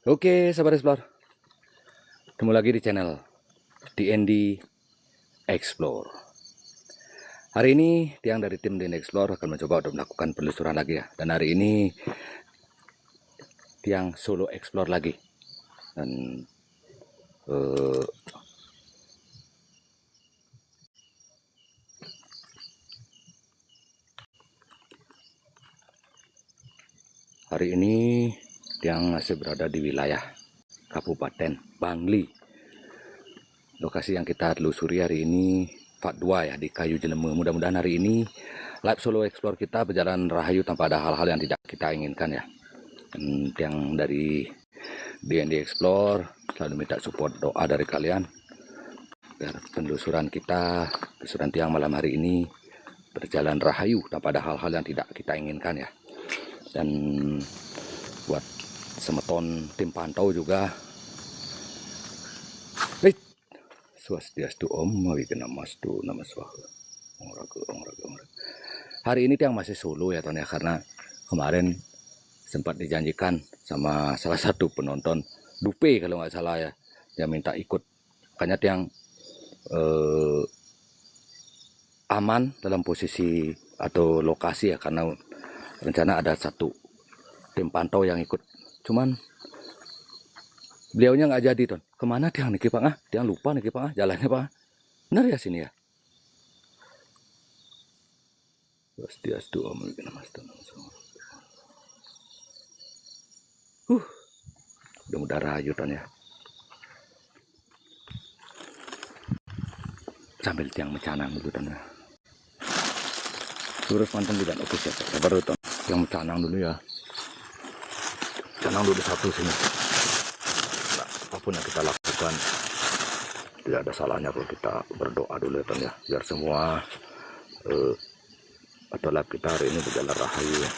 Oke, sahabat Explore, ketemu lagi di channel DND Explore. Hari ini Tiang dari tim DND Explore akan mencoba untuk melakukan penelusuran lagi ya. Dan hari ini Tiang solo explore lagi. Dan hari ini Tiang masih berada di wilayah Kabupaten Bangli. Lokasi yang kita telusuri hari ini Part 2 ya, di Kayu Jeleme. Mudah-mudahan hari ini live solo explore kita berjalan rahayu tanpa ada hal-hal yang tidak kita inginkan ya. Dan yang dari DND Explore selalu minta support doa dari kalian agar penelusuran Tiang malam hari ini berjalan rahayu tanpa ada hal-hal yang tidak kita inginkan ya. Dan buat semeton tim pantau juga, Swastiastu Om Wignamastu Namaswaha. Hari ini Tiang masih solo ya Ton ya, karena kemarin sempat dijanjikan sama salah satu penonton, Dupe kalau nggak salah ya, dia minta ikut. Makanya Tiang aman dalam posisi atau lokasi ya, karena rencana ada satu tim pantau yang ikut. Cuman beliaunya nggak jadi Ton. Kemana Tiang niki Pak? Tiang lupa niki Pak, jalannya Pak. Benar ya sini ya? Swastiastu Om Wignamastu Namaswaha. Mudah-mudahan rahayu Ton ya. Sambil Tiang mencanang dulu Ton ya. Terus mantan tidak oke ya, sabar Ton. Yang mencanang dulu ya. Canang dulu satu sini. Nah, apapun yang kita lakukan, tidak ada salahnya kalau kita berdoa dulu ya Ton ya, biar semua atau live kita hari ini berjalan rahayu ya.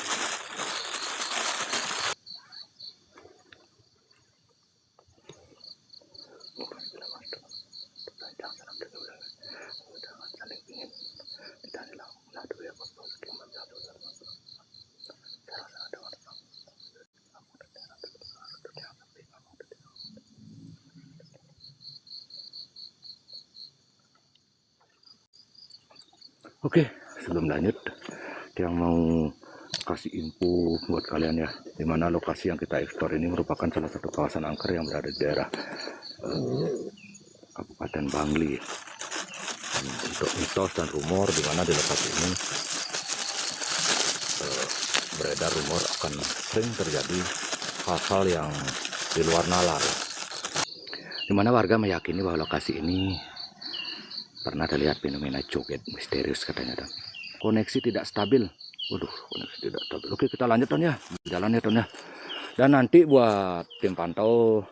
Oke, sebelum lanjut, yang mau kasih info buat kalian ya, dimana lokasi yang kita eksplor ini merupakan salah satu kawasan angker yang berada di daerah Kabupaten Bangli. Dan untuk mitos dan rumor dimana di lokasi ini beredar rumor akan sering terjadi hal-hal yang di luar nalar, dimana warga meyakini bahwa lokasi ini pernah terlihat fenomena joget misterius katanya Ton. Koneksi tidak stabil. Waduh, koneksi tidak stabil. Oke, kita lanjut Ton ya, jalan ya Ton ya. Dan nanti buat tim pantau,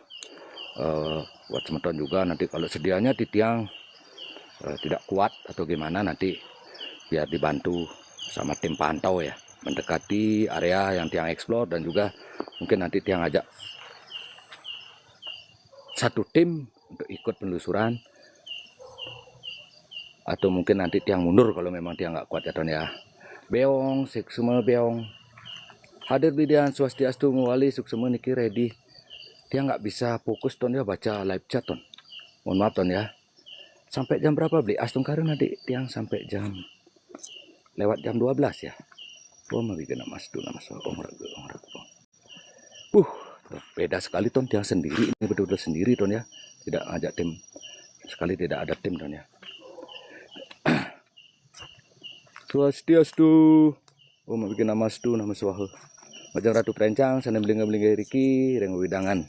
buat semeton juga, nanti kalau sedianya di Tiang tidak kuat atau gimana, nanti biar dibantu sama tim pantau ya, mendekati area yang Tiang explore. Dan juga mungkin nanti Tiang ajak satu tim untuk ikut penelusuran, atau mungkin nanti Tiang mundur kalau memang Tiang nggak kuat ya Ton ya. Beong, suksema beong. Hadir bidian swastiastu muwali suksema niki ready. Tiang nggak bisa fokus Ton ya baca live chat Ton. Mohon maaf Ton ya. Sampai jam berapa beli astung karun nanti Tiang sampai jam lewat jam 12 ya. Om Wignamastu Namaswaha. Beda sekali Ton, Tiang sendiri ini, betul-betul sendiri Ton ya. Tidak ngajak tim. Sekali tidak ada tim Ton ya. Swastiastu Om Wignamastu Namaswaha. Majang Ratu Prencang sanem belinga-belinga riki reng widangan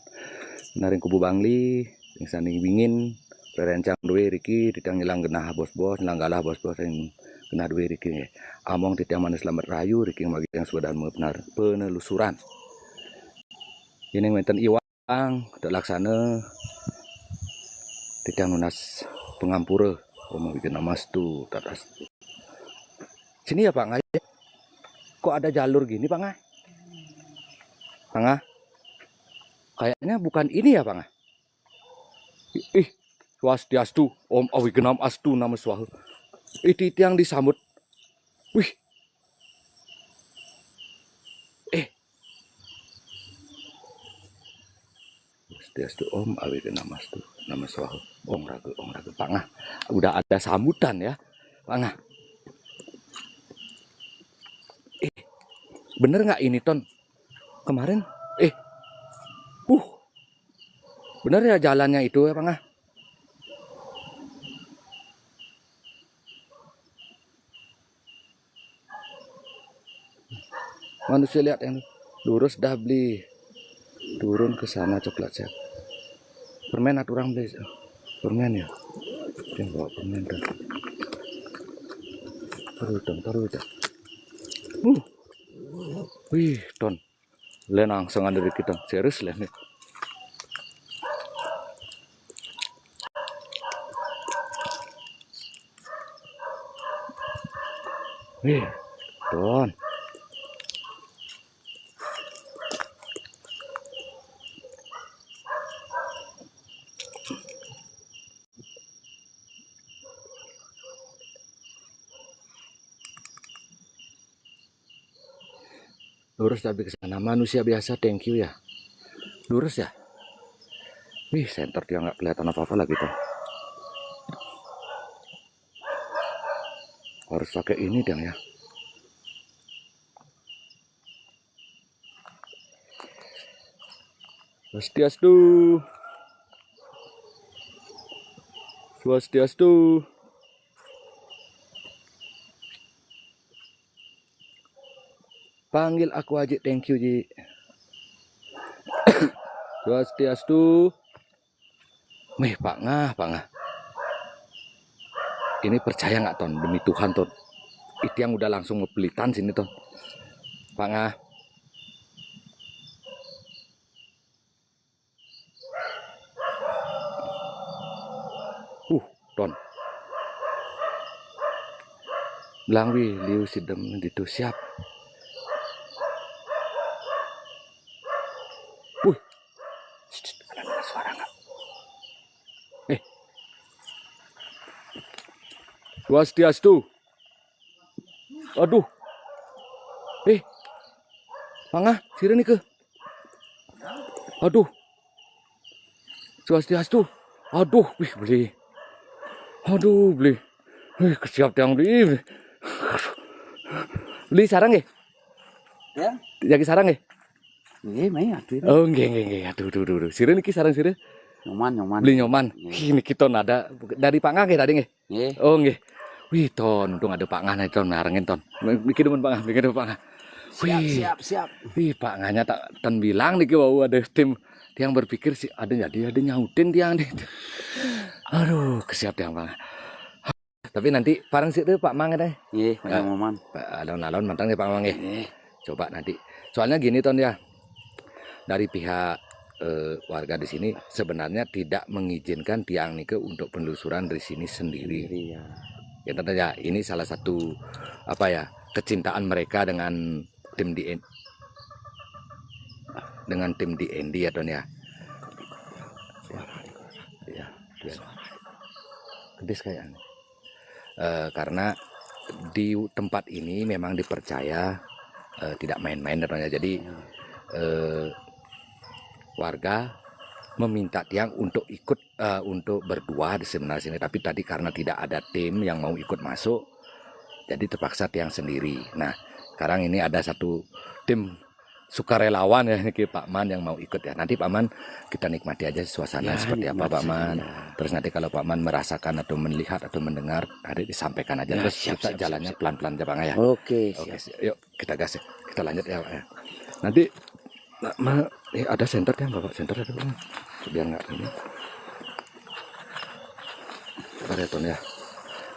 naring kubu Bangli ring saning wingin prerencang duwe riki ditang ngilang genah bos-bos nilanggalah bos-bos ring genah duwe riki among titiang manis selamat rayu riki magi yang sudah benar penelusuran ini menten iwang laksana titiang nunas pengampura Om Wignamastu tatas. Sini ya Pak Ngai. Kok ada jalur gini Pak Ngai? Pak Ngai? Kayaknya bukan ini ya Pak Ngai? Ih, swastiastu Om Wignamastu Namaswaha. Itu yang disambut. Wih. Swastiastu Om Awiti Namastu Namaswaha Ong Ragu Pak Ngah. Udah ada sambutan ya Pak Ngah. Bener nggak ini Ton? Kemarin bener ya jalannya itu ya Pak Ngah? Manusia lihat yang lurus dah beli, turun ke sana coklat siap. Permen atau orang beli permen ya? Yang bawa permen kan? Taruh dong. Wih Ton, len langsung ada dari kita serius lah nih. Wih Ton. Lurus tapi ke sana. Manusia biasa, thank you ya. Lurus ya. Wih, center dia nggak kelihatan apa-apa lagi tuh. Harus pakai ini dong ya. Swastiastu. Swastiastu. Panggil aku aja, thank you Ji. Swastiastu. Wih Pak Ngah. Ini percaya nggak Ton? Demi Tuhan Ton. Itu yang udah langsung ngepelitan sini Ton. Pak Ngah. Ton. Bilang wih, liu sidem gitu siap. Ada suara nggak? Swastiastu. Aduh. Mangah, sirene ke. Aduh. Swastiastu. Aduh, beli. Wih, kesiap yang beli. Beli sarang ya? Ya. Jadi sarang ya? Main atuh. Oh, nggih. Aduh. Sirene iki sarang sirene. Nyoman. Beli nyoman. Ini kita ada dari Pak Ngah ya tadi nggih? Nggih. Oh, nggih. Wih, Ton, untung ada Pak Ngah nih Ton narengin Ton. Bikin demen Pak Ngah. Siap. Wih, Pak Ngahnya tak Ton bilang nih wow ada tim yang berpikir sih ada nyautin tiang nih. Aduh, kesiap tiang Pak Ngah. Tapi nanti parang sih tuh Pak Mang deh. Nggih, Mang. Alon-alon mantang nih Pak Mang ya. Coba nanti. Soalnya gini Ton ya. Dari pihak warga di sini sebenarnya tidak mengizinkan tiang nike untuk penelusuran di sini sendiri. Ya. Ya tentunya ini salah satu kecintaan mereka dengan tim DND ya Ton ya. Ya, gedes kayaknya. Karena di tempat ini memang dipercaya tidak main-main ya. Jadi warga meminta tiang untuk ikut untuk berdua di seminar sini, tapi tadi karena tidak ada tim yang mau ikut masuk, jadi terpaksa tiang sendiri. Nah, sekarang ini ada satu tim sukarelawan ya, ini Pak Man yang mau ikut ya. Nanti Pak Man kita nikmati aja suasana seperti apa Pak Man. Terus nanti kalau Pak Man merasakan atau melihat atau mendengar, ada disampaikan aja. Terus kita jalannya pelan-pelan aja Pak ya. Oke. Yuk kita gas ya. Kita lanjut ya Pak ya. Nanti ada senternya Bapak, senter ada Pak. Biar nggak ini. Ada Ton ya.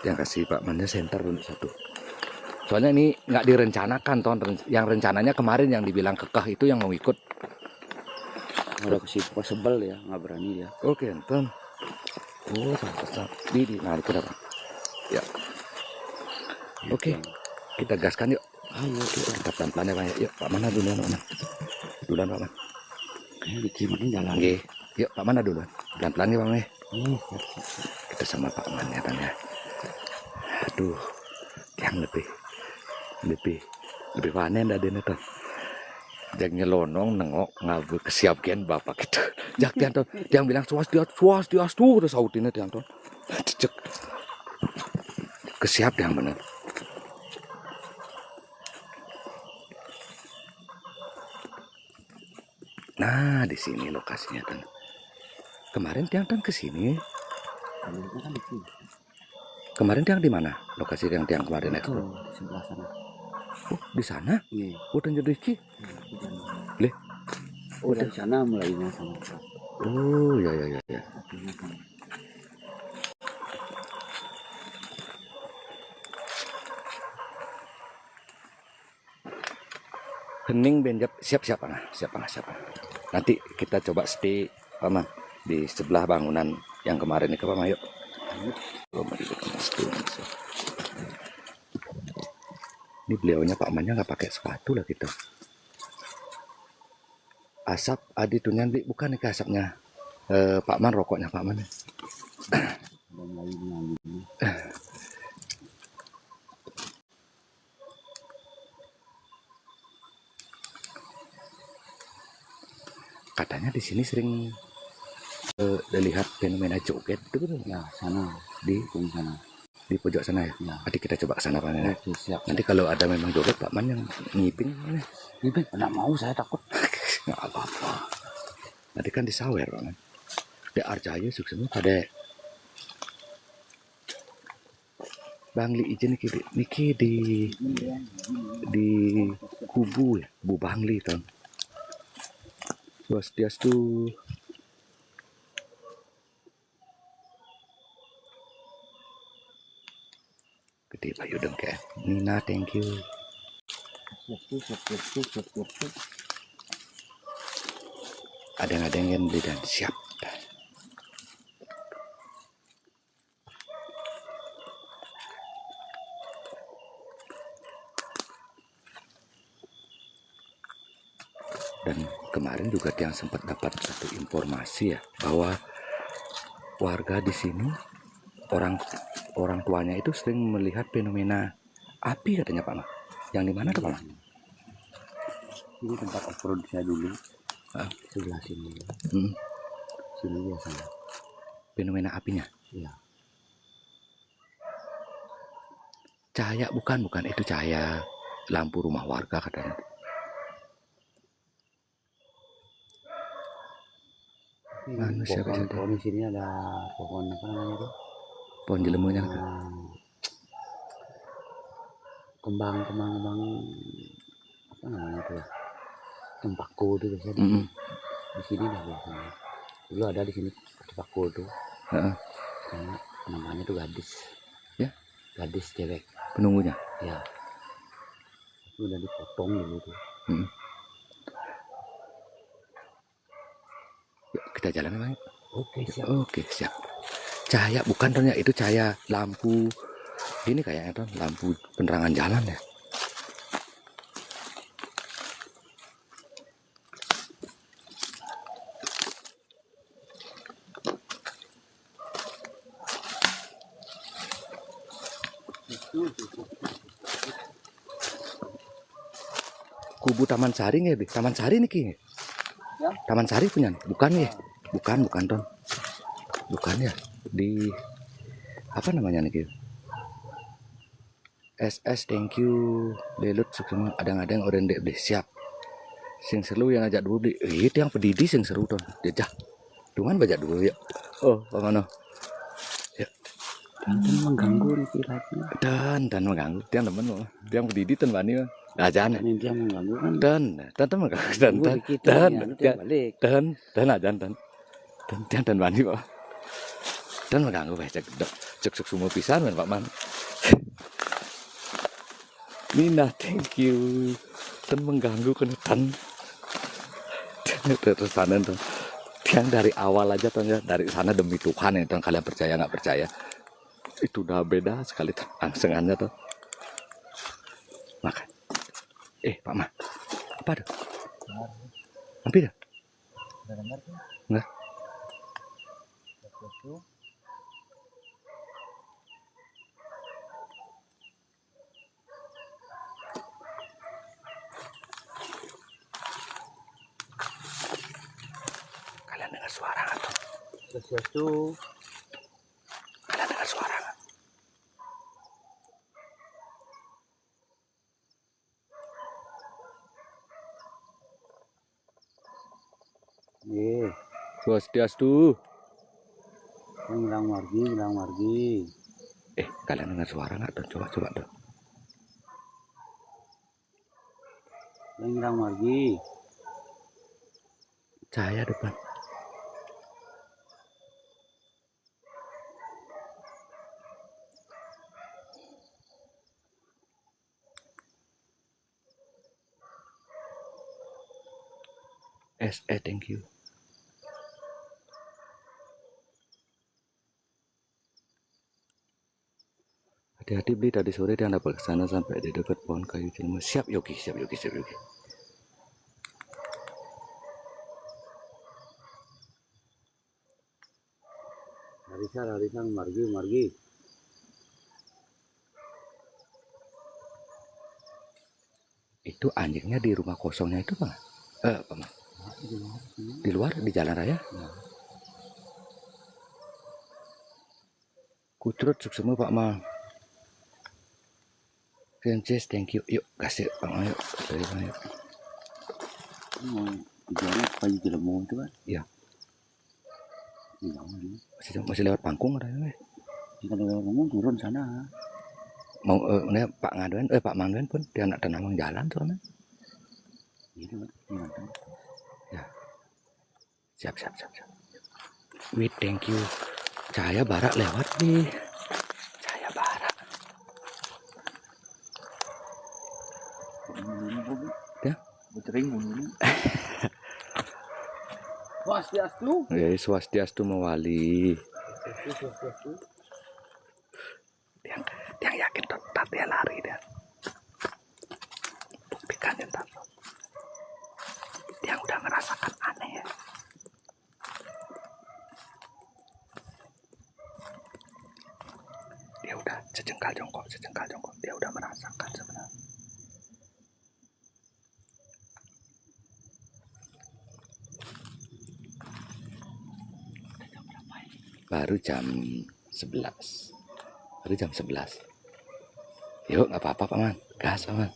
Yang kasih Pak Mannya senter untuk satu. Soalnya ini nggak direncanakan Ton. Yang rencananya kemarin yang dibilang kekeh itu yang mau ikut. Udah kesibuk sebel ya, nggak berani dia. Oke Ton. Oh, di nah itu Pak. Ya. Oke. Kita gaskan yuk. Ayo kita pelan-pelan ya Pak. Yuk Pak Mana duluan Pak Man. Duluan Pak Man. Kayak diterima jalan. Oke. Yuk Pak Mana duluan. Pelan-pelan ya Pak Man. Kita sama Pak Man ya Ton ya. Aduh, yang lebih panen ada nih Ton. Yang nyelonong nengok ngabu kesiap gen bapak gitu. Jak tiang ton, tiang bilang swastiastu terus sautinnya tiang ton. Cek kesiap yang bener. Nah di sini lokasinya ton. Kemarin tiang ton kesini. Kemarin tiang di mana? Lokasi yang tiang kemarin Itu eksplor. di sebelah sana. Oh di sana? Iya. Oh dan jadi Di sana. Leh. Oh dari sana mulainya sama. Oh ya. Apinya sama. Hening benjap siap. Nanti kita coba stay paman di sebelah bangunan yang kemarin itu paman yuk. Oh, mari kita stay. Ini beliaunya Pak Mannya nggak pakai sepatu lah kita. Asap adi tuh nyandi bukan nih asapnya. Pak Man rokoknya Pak Man. Dan lagi mengambil ini. Katanya di sini sering lihat fenomena joget itu kan Ya sana di sana. di pojok sana ya. Ya. Nanti kita coba ke sana Pak Man. Ya. Oke siap. Nanti kalau ada memang joget Pak Man yang ngipin mana? Ini nggak mau saya takut. Nggak apa-apa. Nanti kan disawer Pak Man. Di Arjaya suksesnya pada Bang Li izin niki di kubu ya, Bu Bangli ton. Swastiastu. Gede Pak Yudeng kayak Nina, thank you. Ada yang dan siap. Dan kemarin juga yang sempat dapat satu informasi ya bahwa warga di sini orang tuanya itu sering melihat fenomena api katanya Pak Ma. Yang di mana tuh Pak Ma? Ini tempat off-road saya dulu. Sebelah sini. Hmm. Sini biasanya. Fenomena apinya. Iya. Cahaya bukan itu cahaya lampu rumah warga katanya. Manusia Pohon di sini ada pohon apa namanya itu? Pohon jelemunya kan. Kembang apa namanya itu ya? Cempaka itu biasanya. Di sini dah biasanya. Dulu ada di sini cempaka itu. Namanya itu gadis. Ya? Gadis cewek. Penunggunya? Ya. Itu udah dipotong dulu tuh. Yuk, kita jalan Bang. Oke, siap. Cahaya bukan ternyata itu cahaya lampu. Ini kayaknya tuh lampu penerangan jalan ya. Kubu Taman Sari nggak, Taman Sari nih Ki. Ya? Taman Sari punya, bukan ya? Bukan Ton. Bukan ya? Di apa namanya nih Ki? SS thank you. Lelut sukses ada orang dek deh siap. Sing seru yang ajak dulu itu yang pedidi sing seru Ton. Jajah. Cuman baca dulu ya. Oh, mana? Ya. Dan mengganggu nih kilatnya. Dan mengganggu. Tiang temen loh. Tiang pedidi Ton Bani. Ajan Ini dia mengganggu kan. dan mengganggu dan ajan dan Bani Pak. Dan mengganggu cek semua pisan Pak Man. Nina thank you. Dan mengganggu kan terus sana tuh. Yang dari awal aja tuh ya, dari sana demi Tuhan ya, tuh kalian percaya nggak percaya itu udah beda sekali tuh angsengannya tuh. Makan. Pak Ma, apa tuh? Hampir dah. Enggak. Swastiastu. Kalian dengar suara nggak? Swastiastu. Ngilang margi. Kalian dengar suara nggak tuh? Coba tuh. Ngilang margi. Cahaya depan. Thank you. Hati-hati beli, tadi sore dia dapat ke sana sampai di dekat pohon kayu jelma. Siap Yogi. Larisan margi. Itu anjingnya di rumah kosongnya itu Bang? Bang? Di luar di jalan raya? Kucrut semua Pak Mang. Princess, thank you. Yuk kasih Bang Mang, yuk. Dari Bang, yuk. Tujuannya kayu jelemu itu kan? Iya. Iya. Masih lewat pangkung katanya. Kalau ngomong turun sana. Mau Pak Ngaduen, Pak Mangduen pun dia anak tenang jalan soalnya. Gitu kan? Ya. Siap. Wih, thank you. Cahaya barak lewat nih. Cahaya barak. Ya. Betering dulu. Swastiastu. Swastiastu mewali. Yang yakin tetap dia lari dia. Buktikan ntar. Dia udah merasakan aneh ya. Dia udah sejengkal jongkok. Dia udah merasakan sebenarnya. Baru jam 11. Yuk, nggak apa-apa Pak Man. Gas Pak Man.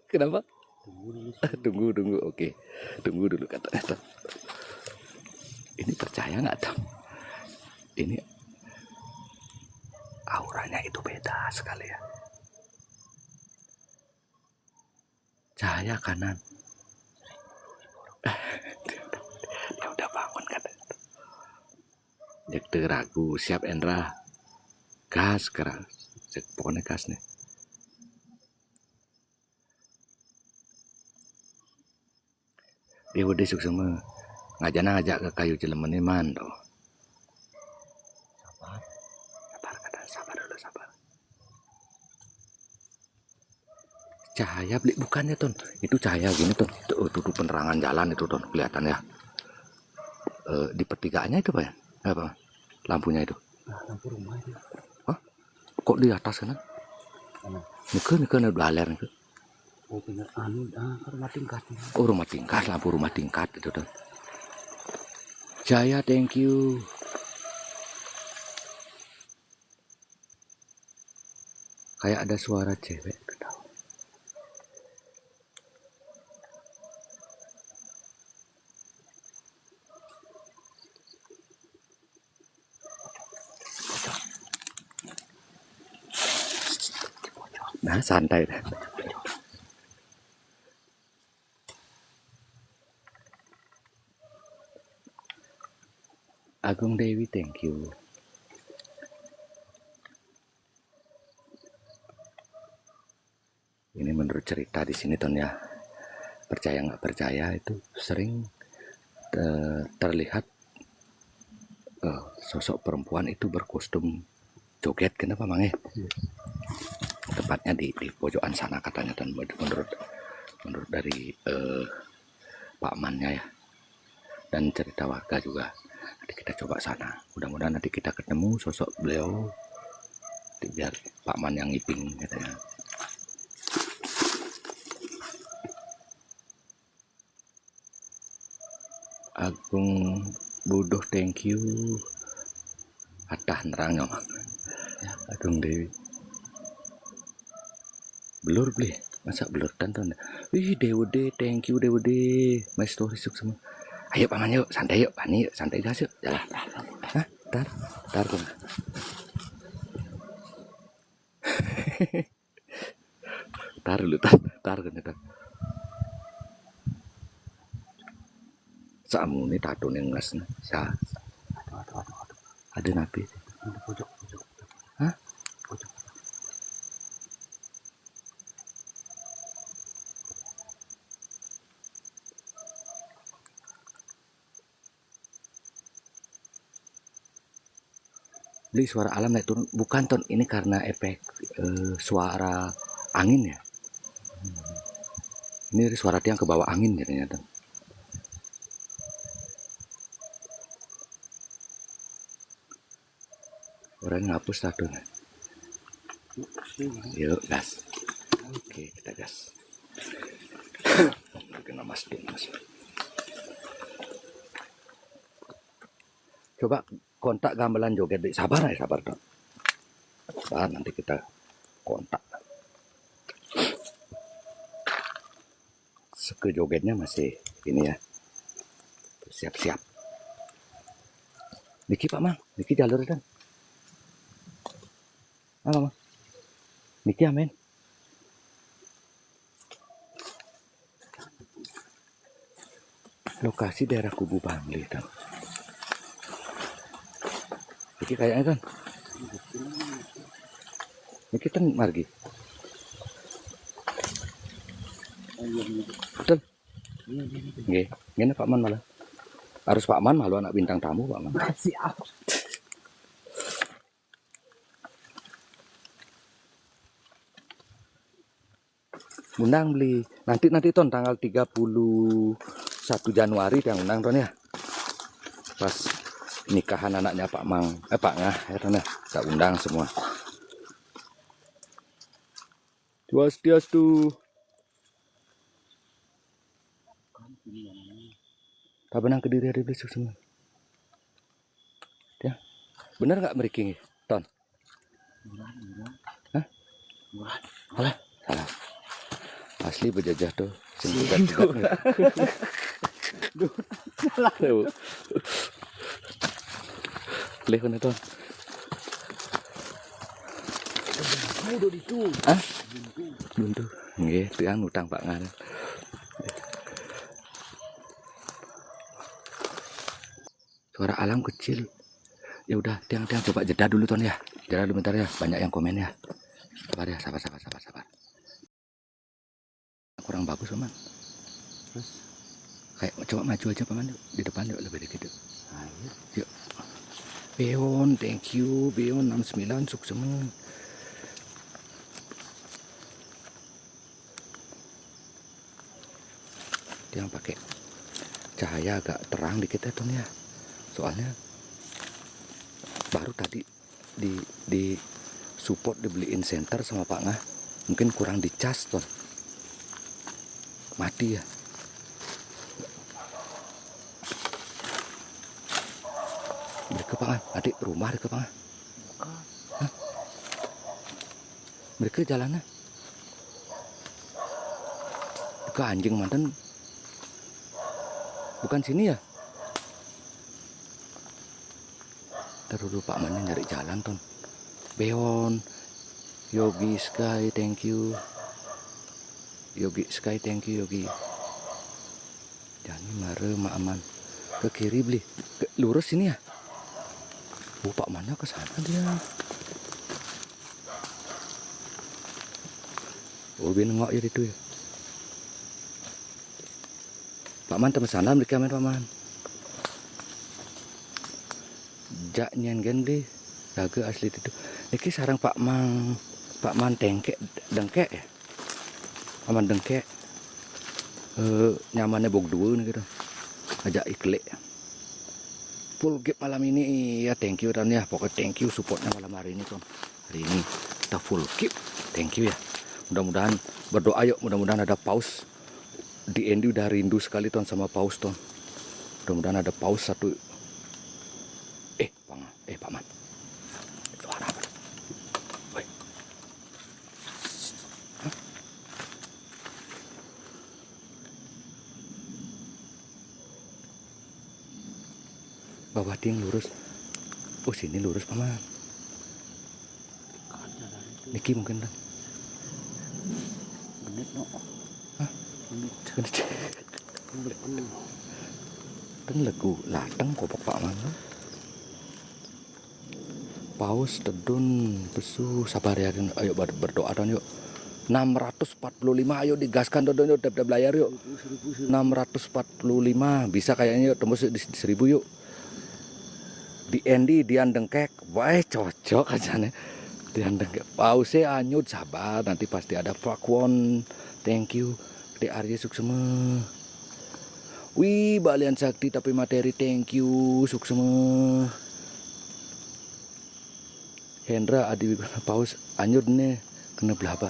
Kenapa? Tunggu. Oke. Tunggu dulu katanya. Ini percaya nggak Tom? Ini auranya itu beda sekali ya. Cahaya kanan. Dia udah bangun katanya. Jek ragu, siap Endra. Gas keras. Pokoknya gas nih. Dia udah suk sama ngajak ke kayu jelemen man tuh. Sabar dulu. Cahaya beli bukannya Ton. Itu cahaya gini Ton. Itu penerangan jalan itu Ton, kelihatan ya. Di pertigaannya itu Pak ya? Apa? Lampunya itu. Lampu rumah itu. Hah? Kok di atas sana? Nika udah aler nih. Oh bener rumah tingkat. Oh rumah tingkat, lampu rumah tingkat itu Ton. Jaya, thank you. Kayak ada suara cewek ketawa. Nah, santai deh. Agung Dewi, thank you. Ini menurut cerita di sini Ton ya. Percaya nggak percaya itu sering terlihat sosok perempuan itu berkostum joget, kenapa Mang? Tepatnya di pojokan sana katanya Ton, menurut dari Pak Mannya ya. Dan cerita warga juga. Nanti kita coba sana. Mudah-mudahan nanti kita ketemu sosok beliau. Biar Pak Man yang ngiping katanya. Agung Buduh, thank you. Atah nerangnya mah. Agung Dewi. Blur beli. Masa blur tonton. Wih, Dewede, thank you Dewede. My story suk semua. Ayo paman yuk, santai yuk, Pani yuk, santai gas yuk. Jalan. Hah? Tar kok. Tar dulu, tar kan tar. Samu ini tato yang ngas. Sa. Ada napi. Di pojok. Hah? Pojok. Beli suara alam naik turun. Bukan ton, ini karena efek suara angin ya. Ini suara tiang ke bawah angin jadinya ton. Orang ngapus tatonya. Yuk gas. Oke, kita gas. Kena mas. Coba kontak gamelan joget. Sabar dong. Sabar, nanti kita kontak. Seke jogetnya masih ini ya. Siap-siap. Niki Pak Mang, Niki jalur kan. Apa Mang? Niki amin. Lokasi daerah Kubu Bangli kan. Niki kayaknya kan. Niki kan margi. Betul. Nggih, ngene Pak Man malah. Harus Pak Man malu anak bintang tamu Pak Man. Siap. Undang beli. Nanti ton tanggal 31 Januari yang undang ton ya. Pas nikahan anaknya Pak Mang, Pak Ngah ya ton ya. Saya undang semua. Swastiastu. Tak benang Kediri ada besok semua. Ya. Bener nggak meriking ton? Hah? Salah. Asli berjajah tuh. Lehon itu. Udah itu. Hah? Buntu. Nggih, tiang utang Pak Ngan. Suara alam kecil. Ya udah, tiang coba jeda dulu ton ya. Jeda dulu bentar ya, banyak yang komen ya. Sabar ya, sabar. Kurang bagus Paman. Terus Kayak coba maju aja Paman yuk. Di depan yuk, lebih dikit yuk. ayo. Yuk. Beon, thank you. Beon 69 sukses semua. Dia pakai cahaya agak terang dikit ya ton ya. Soalnya baru tadi di support dibeliin senter sama Pak Ngah. Mungkin kurang dicas ton. Mati ya. Mereka Pak Ngah, adik rumah mereka Pak Ngah. Hah? Mereka jalannya ke anjing mantan. Bukan sini ya? Terus Pak Mannya nyari jalan ton. Beon, Yogi Sky, thank you. Yogi Sky, thank you Yogi. Jani mare Mak Aman. Ke kiri beli. Lurus sini ya? Pak Mannya ke sana dia. Oh, bin ngok ya itu ya. Pak Man teman sana beli kamera Pak Man. Jak nyen gen beli. Daga asli itu. Niki sarang Pak Man dengkek ya. Aman dengkek. Nyamannya bog dua nih gitu. Ajak iklik. Full gap malam ini ya, thank you dan ya. Pokoknya thank you supportnya malam hari ini ton. Hari ini kita full gap. Thank you ya. Mudah-mudahan berdoa yuk, mudah-mudahan ada paus. Di Endi udah rindu sekali ton sama paus ton. Mudah-mudahan ada paus satu. Pak Man. Suara apa? Woi. Hah? Bawah ting lurus. Oh sini lurus Pak Man. Niki mungkin kan. Menit no. Hah? Menit. Teng legu lateng kopok Pak Man. Paus tedun pesu sabar ya. Ayo berdoa don yuk. 645 ayo digaskan don yuk dap layar yuk. 645 bisa kayaknya yuk tembus di 1000 yuk. Di Endi dian dengkek. Wah cocok aja nih. Dian dengkek. Pausnya anyut sabar nanti pasti ada Pakwon. Thank you. Di Arya Suksema. Wih, balian sakti tapi materi thank you Suksema. Hendra adi paus anyut nih kena belaba.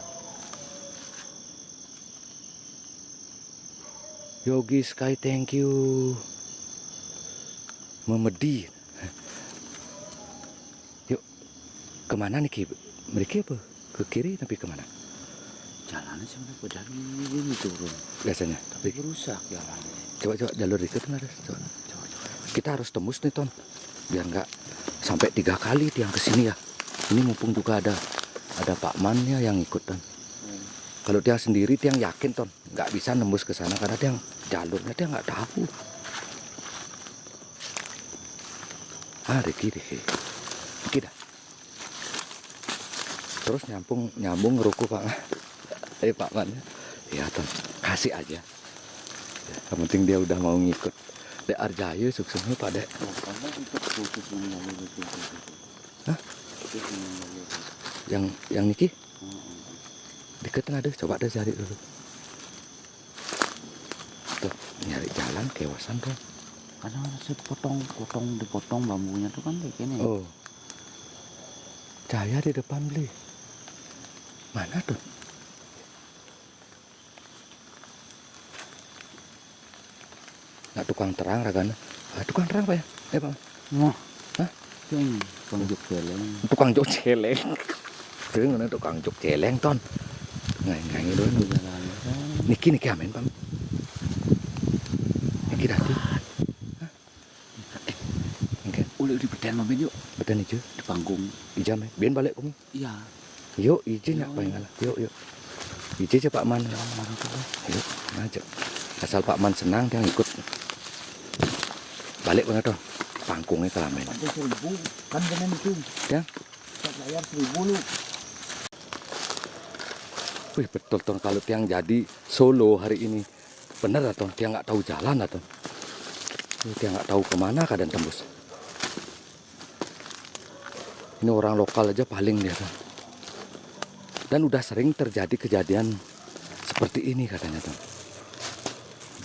Yogi Sky thank you. Memedi. Yuk kemana nih Ki? Mereka apa? Ke kiri tapi kemana? Jalannya sebenarnya dari ini turun. Biasanya tapi Rusak jalannya. coba jalur itu kan harus coba. Kita harus tembus nih Ton. Biar nggak sampai 3 kali tiang kesini ya. Ini mumpung juga ada Pak Mannya yang ikut Ton. Kalau dia sendiri dia yakin Ton nggak bisa nembus ke sana karena dia jalurnya dia nggak tahu. Riki dah. Terus nyambung ngeruku Pak Pak Man. Ya Ton kasih aja. Yang penting dia udah mau ngikut. Dek Arjayu suksesnya Pak Dek. Hah? Yang Niki? Deket ada, coba deh cari dulu. Tuh, nyari jalan kewasan tuh. Karena dipotong bambunya tuh kan kayak gini. Oh. Cahaya di depan beli. Mana tuh? Nggak tukang terang ragana. Tukang terang Pak ya? Pak. Wah. Hah? Yang tunjuk celeng. Tukang jok celeng. Terus mana tukang jok celeng Ton. Ngai dulu. Niki amin Pak. Niki tadi. Udah di beden mamin yuk. Beden hijau Di panggung. Ijam ya. Biar balik kamu. Iya. Yuk izin ya Pak ngalah. Yuk. Izin aja Pak Man. Yuk aja. Asal Pak Man senang dia ngikut. Balik banget Ton. Pangkungnya kelamin. Ada 1000 kan benar itu. Ya. Saya bayar 1000 lu. Wih betul Ton kalau tiang jadi solo hari ini. Bener atau dia nggak tahu jalan atau dia nggak tahu kemana keadaan tembus. Ini orang lokal aja paling dia Ton. Dan udah sering terjadi kejadian seperti ini katanya Ton.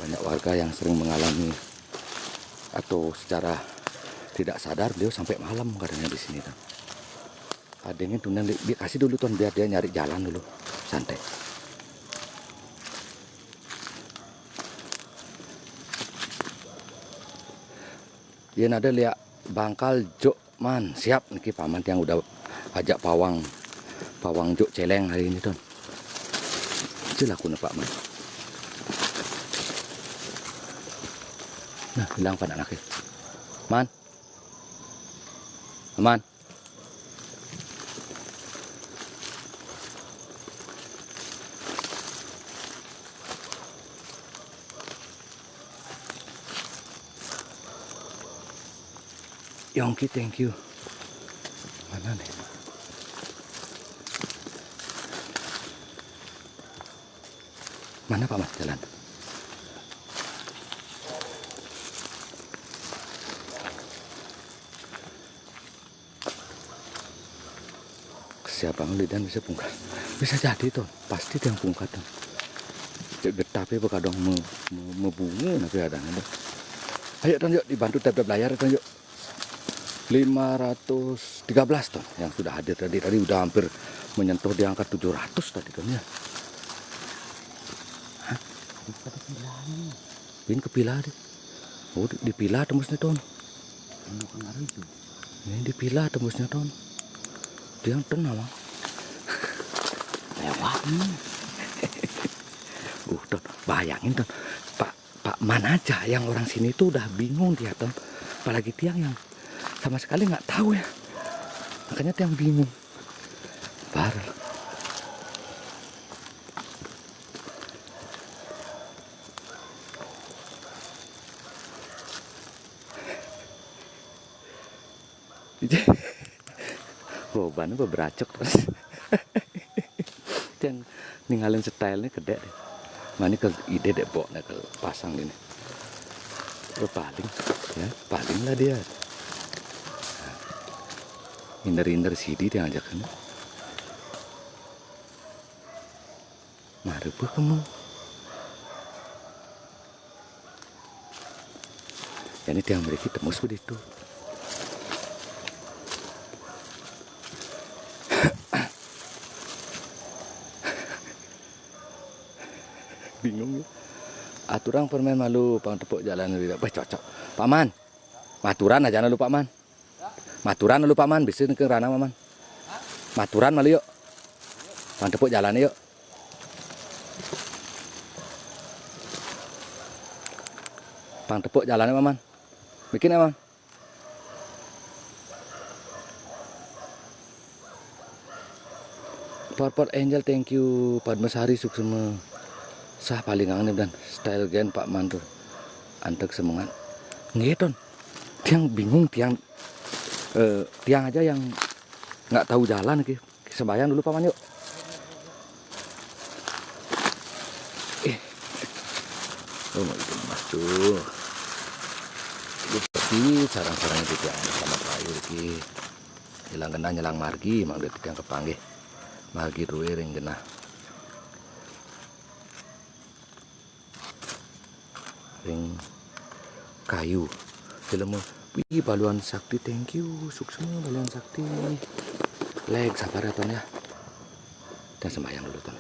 Banyak warga yang sering mengalami atau secara tidak sadar beliau sampai malam katanya di sini Ton. Adanya tuh nanti kasih dulu Ton biar dia nyari jalan dulu santai. Dia ada lihat bangkal jok man siap niki paman yang udah ajak pawang jok celeng hari ini Ton. Silaku Pak Man. Nah, bilang pada anaknya. Man. Man. Yongki, thank you. Mana nih? Mana Pak Mas jalan? Siapa ngelidan bisa pungkat? Bisa jadi tuh, pasti yang pungkat tuh. Cek getape bekadong membungu nanti ada. Ayo Ton yuk dibantu tab layar Ton yuk. 513 Ton yang sudah hadir tadi udah hampir menyentuh di angka 700 tadi Ton ya. Hah? Bin kepilah deh. Oh, dipilah tembusnya Ton. Bukan arah itu. Ini dipilah tembusnya Ton. Dia tenang Bang. Lewat. Ton, bayangin Ton. Pak Man aja yang orang sini tuh udah bingung dia Ton. Apalagi tiang yang sama sekali nggak tahu ya. Makanya tiang bingung. Parah. Boban beracok terus. Yang ninggalin stylenya gede deh. Mana ke ide deh boknya ke pasang ini. Paling ya, paling lah dia. Hinder sidi dia ajakan. Mari apa kamu? Ini tiang mereka tembus begitu. Bingung ya. Aturan permen malu pang tepuk jalan tidak cocok. Paman, maturan aja lu Paman. Maturan lu Paman, bisa ke ranah Paman. Maturan malu yuk. Pang tepuk jalan yuk. Pang tepuk jalannya Paman. Bikin emang. Purple Angel, thank you. Padmasari Suksema. Sah paling kangen dan style gen Pak Mantu. Antek semangat. Ngeton. Tiang bingung tiang aja yang nggak tahu jalan ki. Sembayang dulu Paman yuk. Oh my god, Mas tuh. Di sarang-sarang itu yang sama kayu ki. Hilang kena nyelang margi, mang detik yang kepanggih. Margi ruwe ring genah. Ring kayu. Jelema pi baluan sakti, thank you. Suksema baluan sakti. Leg sabar ya Ton ya. Dan sembahyang dulu Ton.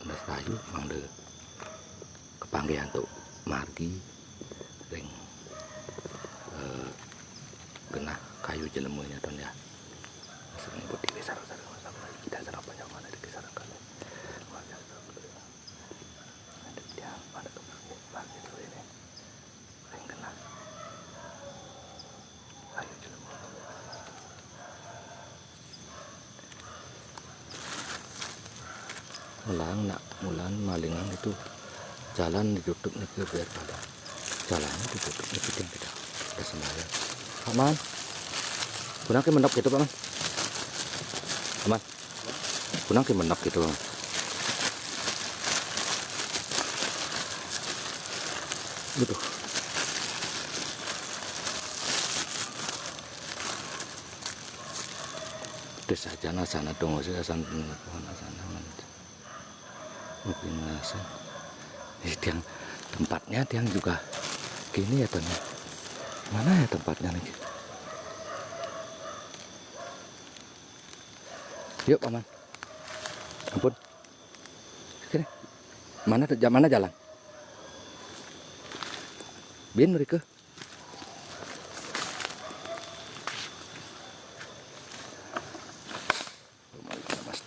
Udah kayu mang de kepanggihan tuh margi ring genah kayu jelemanya Ton ya. Sering buat di sarang-sarang sama kita sarang banyak mana di sarang kali. Dia mana kepanggihan margi tuh ini. Ring genah kayu jelemanya. Mulan malingan itu jalan ditutup nih biar pada jalannya ditutup nih yang tidak ada sembahyang. Paman, kunang ke menok gitu Paman. Paman, kunang ke menok gitu Paman. Gitu. Desa jana sana dong, saya sana mungkin alasan tiang tempatnya tiang juga gini ya Ton. Mana ya tempatnya nih? Yuk Paman. Ampun. Sini. Mana jalan? Bin mereka.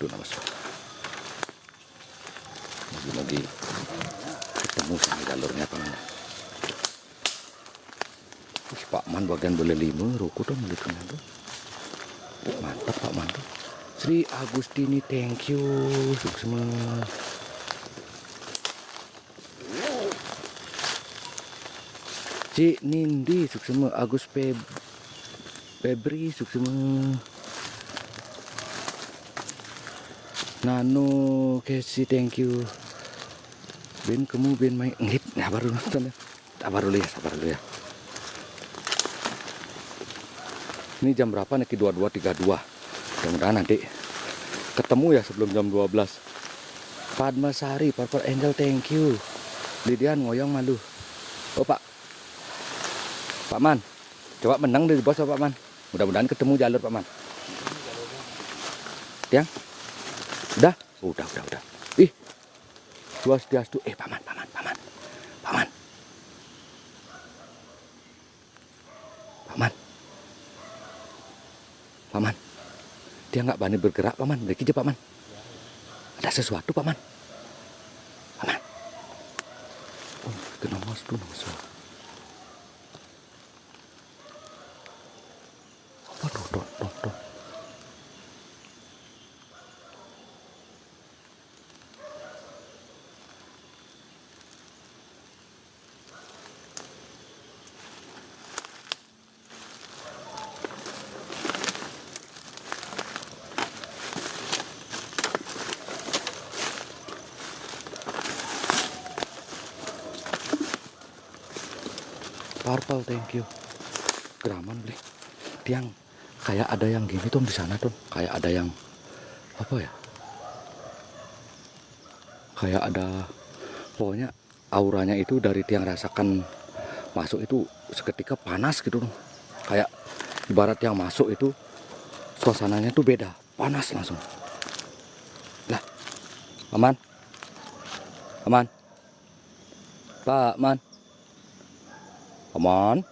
Mas. Lagi ketemu sama jalurnya Paman. Pak Man bagian boleh 5 ruku tuh miliknya tuh. Mantap Pak Man tuh. Sri Agustini, thank you. Suksema. Cik Nindi Suksema. Agus Febri Suksema. Nano Casey, thank you. Ben kamu ben main ngit sabar dulu ya. Sabar dulu ya. Ini jam berapa nih? 22.32. Mudah-mudahan nanti ketemu ya sebelum jam 12. Padmasari, Purple Angel, thank you. Lidian ngoyong malu. Oh Pak Man, coba menang dari bos Pak Man. Mudah-mudahan ketemu jalur Pak Man. Tiang? Udah. Ih. Swastiastu. Paman. Paman. Dia nggak berani bergerak, Paman. Beri aja, Paman. Ada sesuatu, Paman. Paman. Oh, itu nongos tuh, nongos. Apa tuh. Purple, thank you. Geraman beli. Tiang kayak ada yang gini tuh di sana tuh. Kayak ada yang apa ya? Kayak ada, pokoknya auranya itu dari tiang rasakan masuk itu seketika panas gitu tuh. Kayak ibarat yang masuk itu suasananya tuh beda, panas langsung. Lah, aman, Pak Man. Aman.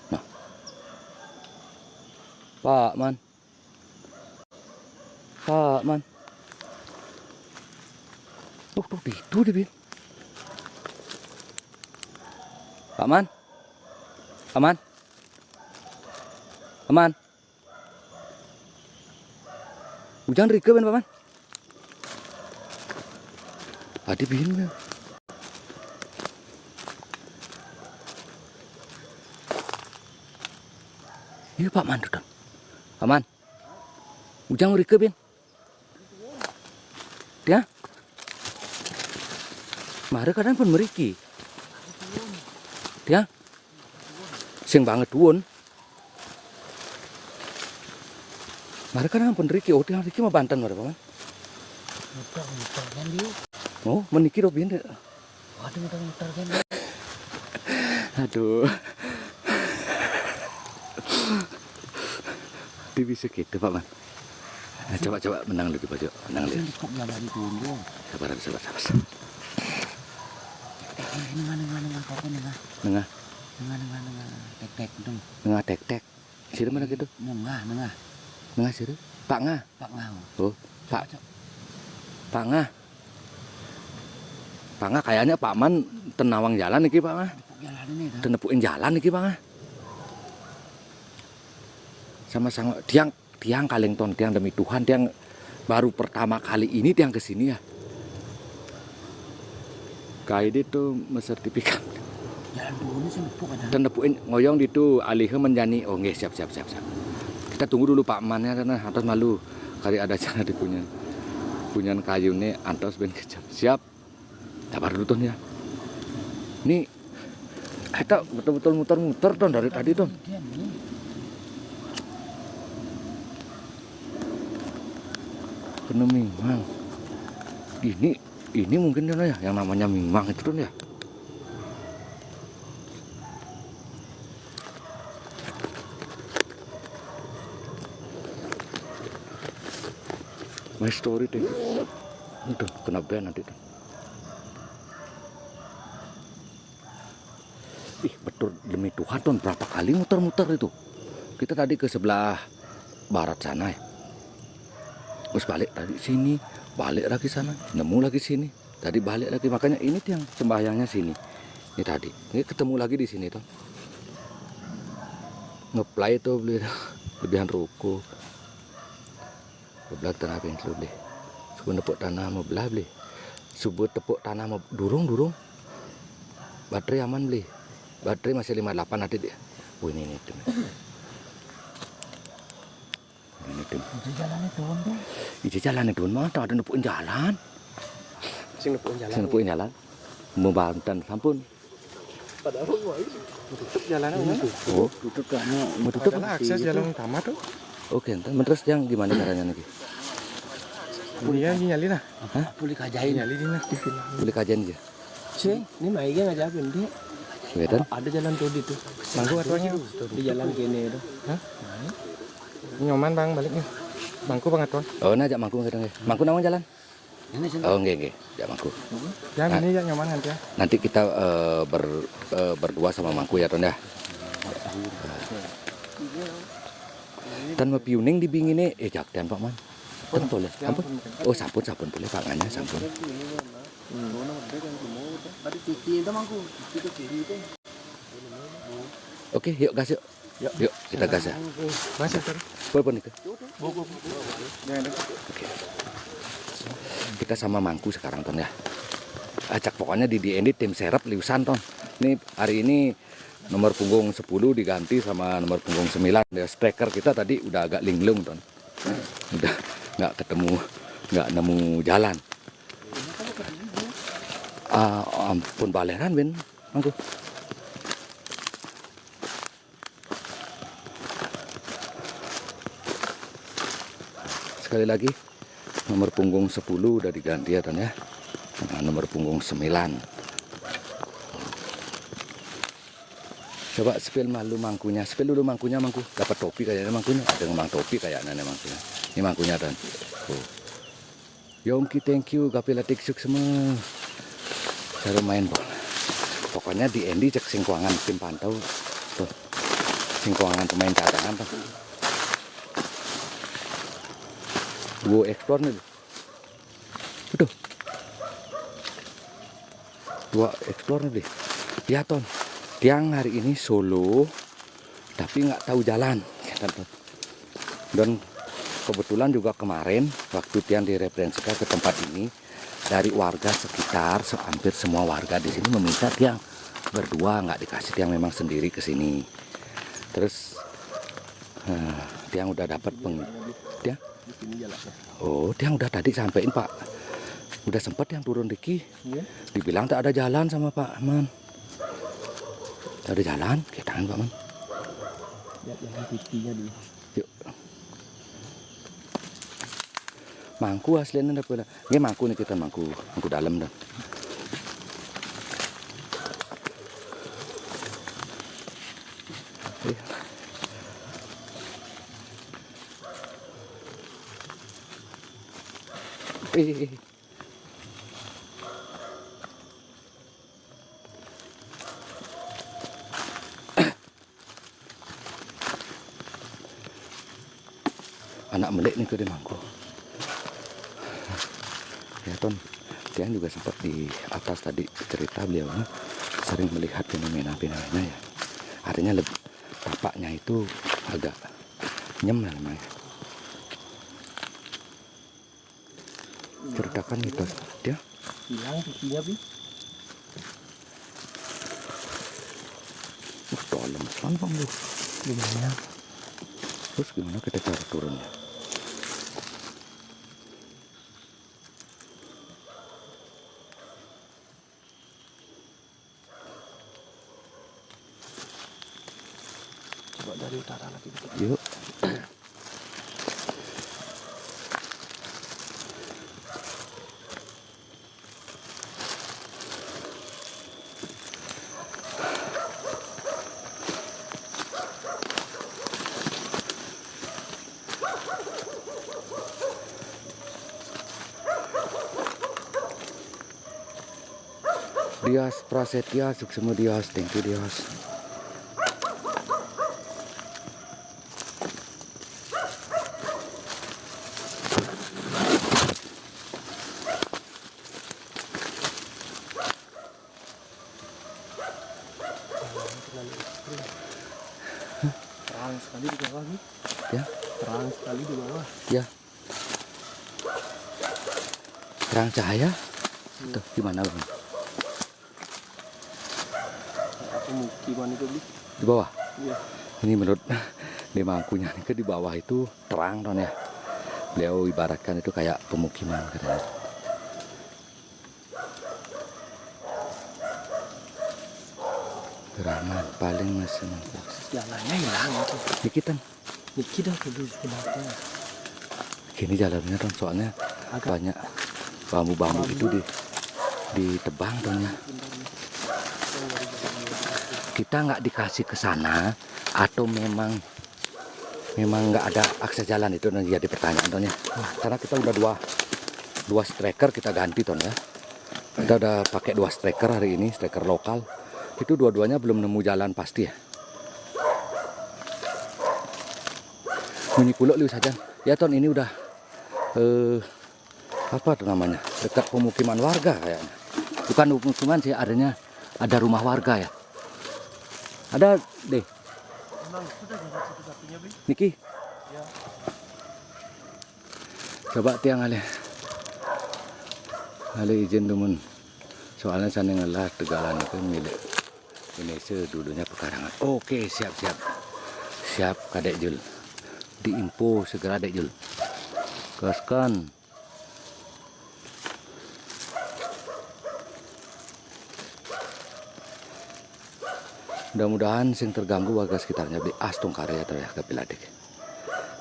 Nah. Pak Man. Tuh itu dia, Bin. Pak Man. Ujang Rike, Ben, Pak Man. Adi Bin. Iya Pak Man tuh. Pak Man. Ujang Rike, Ben. Dia. Mare kadang pun meriki. Dia. Sing banget tuun. Mare kadang pun meriki. Oh, dia Riki mah Banten mare, Pak Man. Muter kan dia. Oh, meniki do bin. Waduh, muter kan. Aduh. Dia bisa gitu, Pak Man. Nah, coba menang dulu, Pak Jo. Menang dulu. Kok jalan dulu. Sabar. Nengah kau kan nengah. Nengah. Tek dong. Nengah tek. Sini mana gitu? Nengah. Nengah sini. Pak Ngah. Oh, Pak. Pak Ngah. Pak Ngah kayaknya Pak Man tenawang jalan iki, Pak Ngah. Tenepuin jalan iki, Pak Ngah. Sama-sama tiang kalengton, tiang demi Tuhan, tiang baru pertama kali ini tiang kesini ya. Kayak itu sertifikat. Jalan dulu sih nepuk ada. Tenepuin ngoyong itu alih menjani. Oh nggih, siap. Kita tunggu dulu Pak Man ya, karena atas malu kali ada cara di punyan kayu nih antos ben kejap. Siap. Sabar dulu ton ya. Nih kita betul-betul muter-muter ton dari tadi ton. Kena mimang. Ini mungkin ya yang namanya mimang itu ton ya. My story deh. Itu kena ban nanti tuh. Ih betul demi Tuhan ton berapa kali muter-muter itu. Kita tadi ke sebelah barat sana ya. Terus balik tadi sini, balik lagi sana, nemu lagi sini, tadi balik lagi. Makanya ini tiang sembahyangnya sini. Ini tadi, ini ketemu lagi di sini tuh. Ngeplay tuh beli lebihan ruko. Belah tanah pengen beli. Subuh tepuk tanah mau belah beli. Subuh tepuk tanah mau durung. Baterai aman beli. Baterai masih 58 nanti dia. Oh ini tuh. Ini tuh. Jalan itu mah tak ada nepuin jalan. Sing nepuin jalan. Mau Banten sampun. Padahal tutup jalannya. Oh, tutup kan. Mau tutup akses jalan utama tuh. Oke, entar terus yang gimana caranya lagi? Punya nyali lah. Hah? Boleh kajain nyali di nas. Boleh kajian aja. Sih, ini maignya ngajakin dia. Kelihatan? Ada jalan tuh itu. Mangku atuannya di jalan kene itu. Hah? Nyoman bang baliknya. Mangku bang atuan. Oh, najak mangku kadang. Mangku nawang jalan. Ini sini. Oh nggih nggih, ya mangku. Yang Nah. ini yang nyaman nanti ya. Nanti kita berdua sama mangku ya Ton ya. Tan mapiuning di bingine jak dan Pak Man. Tan boleh. Ampun. Oh sampun boleh Pak nganya sampun. Tadi cici itu mangku, cici itu kiri itu. Oke, yuk gas yuk. Yuk kita gas ya. Masih ter. Boleh nih. Buku. Jangan. Oke. Kita sama mangku sekarang Ton ya. Acak pokoknya di DND tim serap liusan Ton. Ini hari ini nomor punggung 10 diganti sama nomor punggung 9. Ya, striker kita tadi udah agak linglung Ton. Udah nggak nemu jalan. Ampun baleran Ben mangku. Sekali lagi nomor punggung 10 udah diganti ya Ton ya. Nah, nomor punggung 9. Coba spill malu mangkunya, spill dulu mangkunya mangku. Dapat topi kayaknya mangkunya, ada ngembang topi kayaknya mangkunya. Ini mangkunya Ton. Oh. Yongki thank you, Gapilatik suk semua. Cara main bola. Pokoknya di Endi cek singkuangan tim pantau tuh. Singkuangan pemain cadangan tuh. Gua explore nih. Aduh. Gua explore nih. Ya Ton. Tiang hari ini solo tapi nggak tahu jalan. Dan kebetulan juga kemarin waktu Tiang direferensikan ke tempat ini dari warga sekitar, hampir semua warga di sini meminta Tiang berdua, nggak dikasih Tiang memang sendiri ke sini. Terus Tiang udah dapat Tiang. Oh, Tiang udah tadi sampein Pak. Udah sempet yang turun Diki. Dibilang tak ada jalan sama Pak Man. Tak ada jalan, kayak tangan Pak Man. Lihat yang pipinya dulu. Yuk. Mangku aslinya udah pula. Ini mangku nih kita mangku dalam dah. Anak melek nih ke di mangku. Ya Ton, dia juga sempat di atas tadi cerita beliau sering melihat fenomena-fenomena ya. Artinya lebih tapaknya itu agak nyem lah namanya. Ceritakan gitu dia. Hilang pipinya bi. Dalam selan bang lu. Gimana? Terus gimana kita cara turunnya? Coba dari utara lagi. Yuk. Dias Prasetya Suksema Dias, thank you Dias. Terang sekali di bawah nih. Ya, Terang sekali di bawah. ya. Terang cahaya. Tuh gimana bang? Pemukiman itu bi. Di bawah. Iya. Ini menurut di mangkunya nih ke di bawah itu terang Ton ya. Beliau ibaratkan itu kayak pemukiman katanya. Gerangan paling masih mangku. Jalannya hilang itu. Dikitan. Niki dah terus ke belakang. Gini jalannya Ton, soalnya banyak bambu-bambu itu ditebang Ton ya. Kita nggak dikasih ke sana atau memang nggak ada akses jalan itu yang jadi pertanyaan Ton ya. Karena kita udah 2 striker kita ganti ton ya. Kita udah pakai 2 striker hari ini, striker lokal. Itu dua-duanya belum nemu jalan pasti ya. Bunyi puluk liu saja. Ya ton, ini udah apa tuh namanya? Dekat pemukiman warga kayaknya. Bukan pemukiman sih, ada rumah warga ya. Ada deh. Emang sudah jadi satu-satunya, Bli? Niki. Ya. Coba tiang ale. Ale izin temen. Soalnya sana ngelah Tegalan itu milik Indonesia, dulunya pekarangan. Oke, siap. Siap Kadek Jul. Diinfo segera Dek Jul. Gaskan. Mudah-mudahan sing terganggu warga sekitarnya beli astung karya atau ya kepiladik.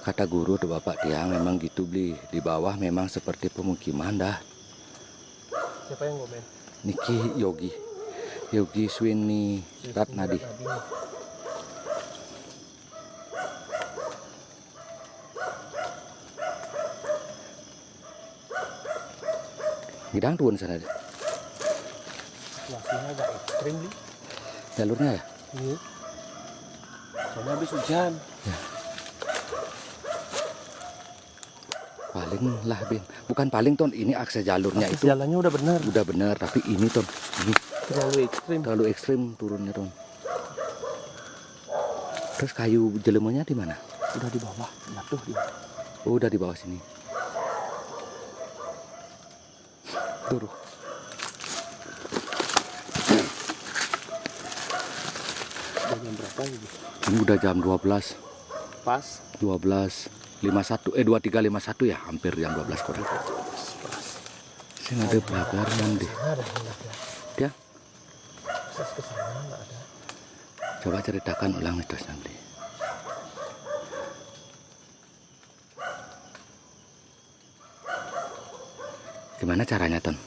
Kata guru atau bapak tiang memang gitu beli. Di bawah memang seperti pemukiman dah. Siapa yang ngomen? Niki Yogi Swini Ratnadi. Gidang tuan sana deh. Situasinya agak ekstrim, Bli. Jalurnya ya. Iya. Soalnya habis hujan. Paling lah Bin. Bukan paling ton, ini akses jalurnya Akses itu jalannya udah benar. udah bener, tapi ini ton, ini Terlalu ekstrim. terlalu ekstrim turunnya ton. Terus kayu jelemanya di mana? Udah di bawah, jatuh dia. Oh, udah di bawah sini. Tuh. Udah jam berapa ini? Ini udah jam 12. Pas. 12.51 23.51 ya, hampir jam 12 kurang. Sing ada pelakar nanti. Ada hendak ya. Dia Akses ke sana nggak ada. coba ceritakan ulang itu nanti. Gimana caranya ton?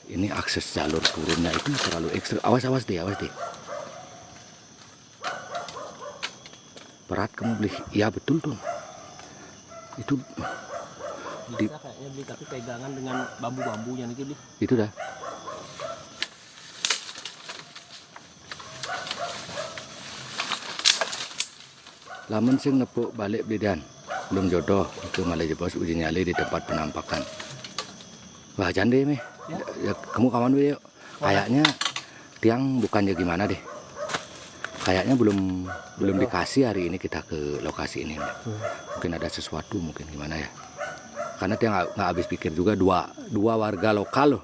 Ini akses jalur turunnya itu terlalu ekstrim. Awas deh. Berat kamu beli. Iya betul tuh. Itu Bisa kayaknya Bli, tapi pegangan dengan bambu-bambunya nih Bli. itu dah. Lamun sing nepuk balik belidan. Belum jodoh itu malah bos uji nyali di tempat penampakan. Wah jande meh. Ya, kamu kawan dulu yuk. Kayaknya tiang bukannya gimana deh. Kayaknya belum dikasih hari ini kita ke lokasi ini. Mungkin ada sesuatu, mungkin gimana ya. Karena dia nggak habis pikir juga dua warga lokal loh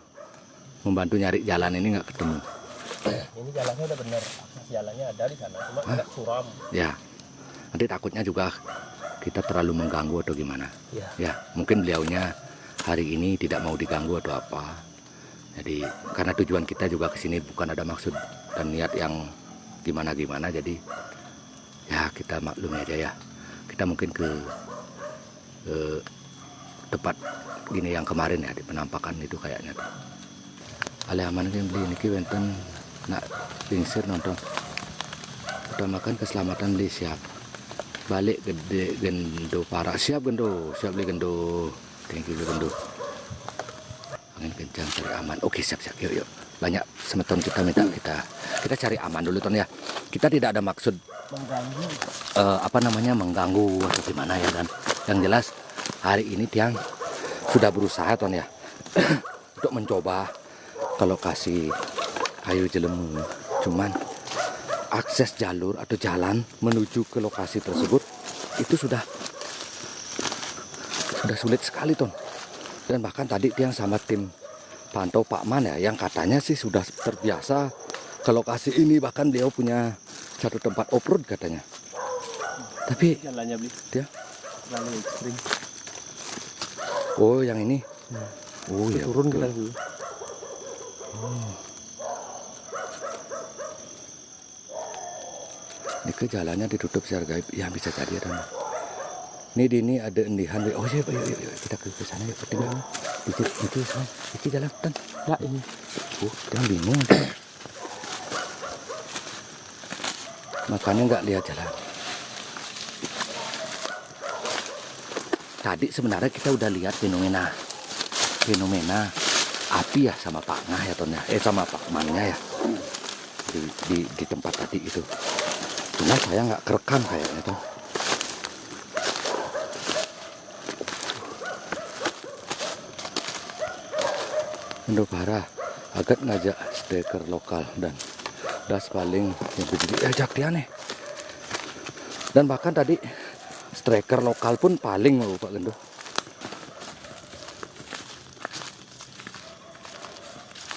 membantu nyari jalan ini nggak ketemu. Ini jalannya udah benar. Akses jalannya ada di sana, cuma agak curam. Ya, nanti takutnya juga kita terlalu mengganggu atau gimana. Ya. Ya, mungkin beliaunya hari ini tidak mau diganggu atau apa. Jadi karena tujuan kita juga ke sini bukan ada maksud dan niat yang gimana-gimana, jadi ya kita maklumi aja ya. Kita mungkin ke tempat gini yang kemarin ya di penampakan itu kayaknya tuh. Ale aman kan beli niki wenten nak pingsir nonton. Utamakan keselamatan beli siap. Balik gede gendo parah siap beli gendo. Thank you gendo. Angin kencang cari aman. Oke siap yuk. Banyak semeton kita minta kita cari aman dulu ton ya. Kita tidak ada maksud Mengganggu. mengganggu atau gimana ya, dan yang jelas hari ini tiang sudah berusaha ton ya untuk mencoba ke lokasi Kayu Jelemu. Cuman akses jalur atau jalan menuju ke lokasi tersebut itu sudah sulit sekali ton. Dan bahkan tadi tiang sama tim pantau Pak Man ya, yang katanya sih sudah terbiasa ke lokasi ini, bahkan beliau punya satu tempat off-road katanya. Tapi Jalannya Bli. dia Terlalu ekstrim. oh yang ini. Oh ya Turun betul. kita dulu. Ini ke jalannya ditutup secara gaib. Ya bisa jadi ada. Ini di ini ada endihan. Oh iya, yuk kita ke sana yuk. Ketinggalan. Itu sana. Itu jalan tan. Ya ini. Yang bingung. Makanya nggak lihat jalan. tadi sebenarnya kita udah lihat fenomena api ya sama Pak Ngah ya Ton ya, sama Pak Mannya ya di tempat tadi itu. Cuma saya nggak kerekam kayaknya Ton. Indopara agak ngajak striker lokal dan das paling yang begini ajak dia nih. Dan bahkan tadi striker lokal pun paling mau Pak Gendo.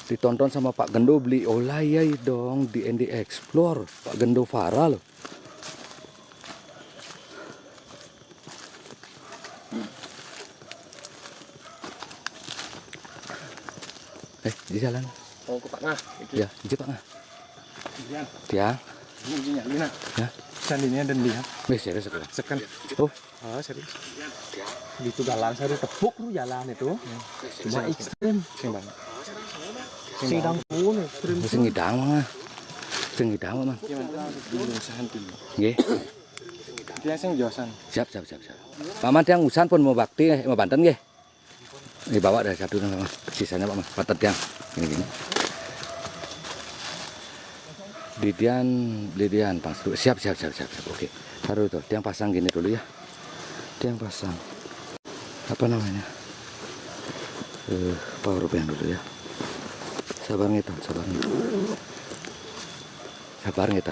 Ditonton sama Pak Gendo beli olayai dong di ND Explore Pak Gendo Fara loh. Di jalan. Oh, ke Pak Ngah. Ya, di Pak Ngah. Dian. Tiang. Ini nyalina. Ya. Sandinya dan dia. Wih, serius sekarang. Sekan. Oh, Serius. Gitu jalan saya tepuk lu jalan itu. Cuma ekstrim. Sing dangkul ekstrim. sing ngidang mah. Sing ngidang mah. Nggih. Dia sing josan. Siap. Paman tiang usan pun mau bakti, mau Banten nggih. Ini bawa dari satu sama sisanya Pak Mas. Patet tiang. Gini. Lidian Pang. Siap. Oke. Taruh tuh. Tiang pasang gini dulu ya. Tiang pasang. Apa namanya? Power bank dulu ya. Sabar ngetan.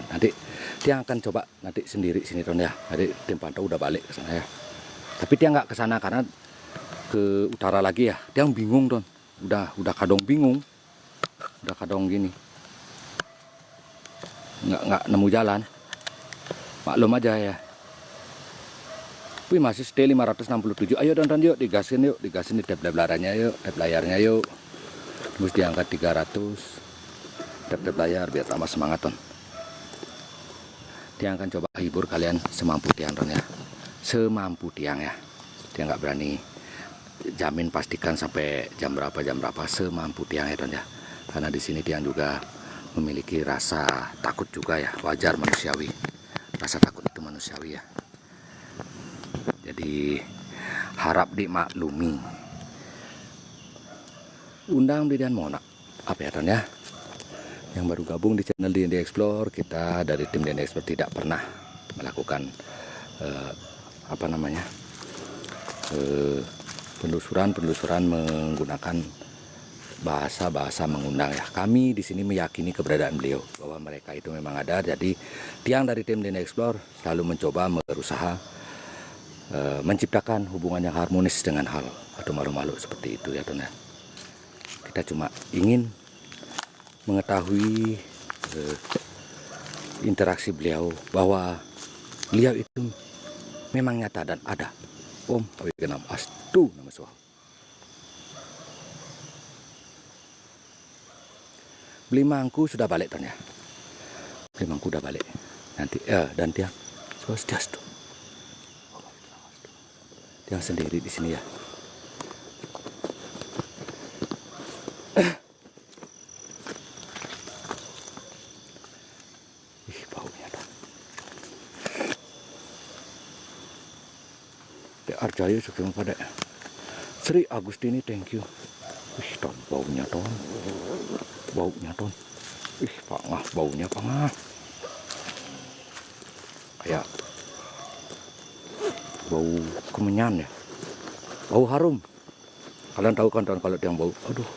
Nanti tiang akan coba nanti sendiri sini Ton ya. Nanti tim pantau udah balik ke sana ya. Tapi tiang nggak ke sana karena ke utara lagi ya. Tiang bingung Ton. Udah kadang bingung. Udah kadang gini. Nggak nemu jalan. Maklum aja ya. Wih, masih stay 567. Ayo Don yuk digasin di tab layarnya yuk. Terus diangkat 300. Tab layar biar tambah semangat Ton. Tiang akan coba hibur kalian semampu Tiang Ton ya. Semampu Tiang ya. Tiang nggak berani jamin pastikan sampai jam berapa semampu Tiang ya Ton ya. Karena di sini Tiang juga memiliki rasa takut juga ya, wajar manusiawi. Rasa takut itu manusiawi ya. Jadi harap dimaklumi. Undang Bidan Monak apa ya Ton ya? Yang baru gabung di channel DND Explore, kita dari tim DND Explore tidak pernah melakukan penelusuran menggunakan bahasa mengundang ya. Kami di sini meyakini keberadaan beliau bahwa mereka itu memang ada. Jadi tiang dari tim DND Explore selalu mencoba berusaha menciptakan hubungan yang harmonis dengan hal atau makhluk-makhluk seperti itu ya Ton ya. Kita cuma ingin mengetahui interaksi beliau, bahwa beliau itu memang nyata dan ada. Om Awigenam Astu nama suah. Beli mangku sudah balik Ton ya. Beli mangku udah balik. Nanti dan tiang Swastiastu. Tiang sendiri di sini ya. Baunya Ton. Arjaya sugeng pada Sri Agustini, thank you. Ton, baunya Ton. Pak Ngah, baunya Pak Ngah. Kayak bau kemenyan ya. Bau harum. Kalian tahu kan Ton kalau tiang bau. Aduh.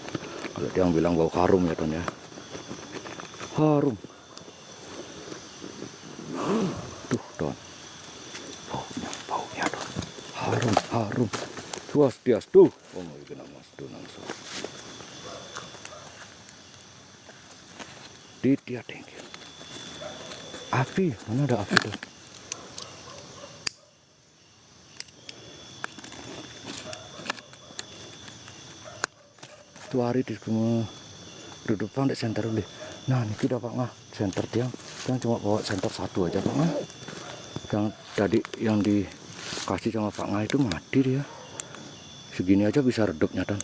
Kalau tiang bilang bau harum ya Ton ya. Harum. Tuh Ton. Baunya Ton. Harum. Swastiastu. Oh my goodness, Ditya, thank you. Api, mana ada api tuh? Itu hari di rumah duduk di center dulu. Nah, ini kita Pak Ngah, center tiang cuma bawa center satu aja Pak Ngah. Yang tadi yang dikasih sama Pak Ngah itu mati dia. Segini aja bisa redupnya Ton.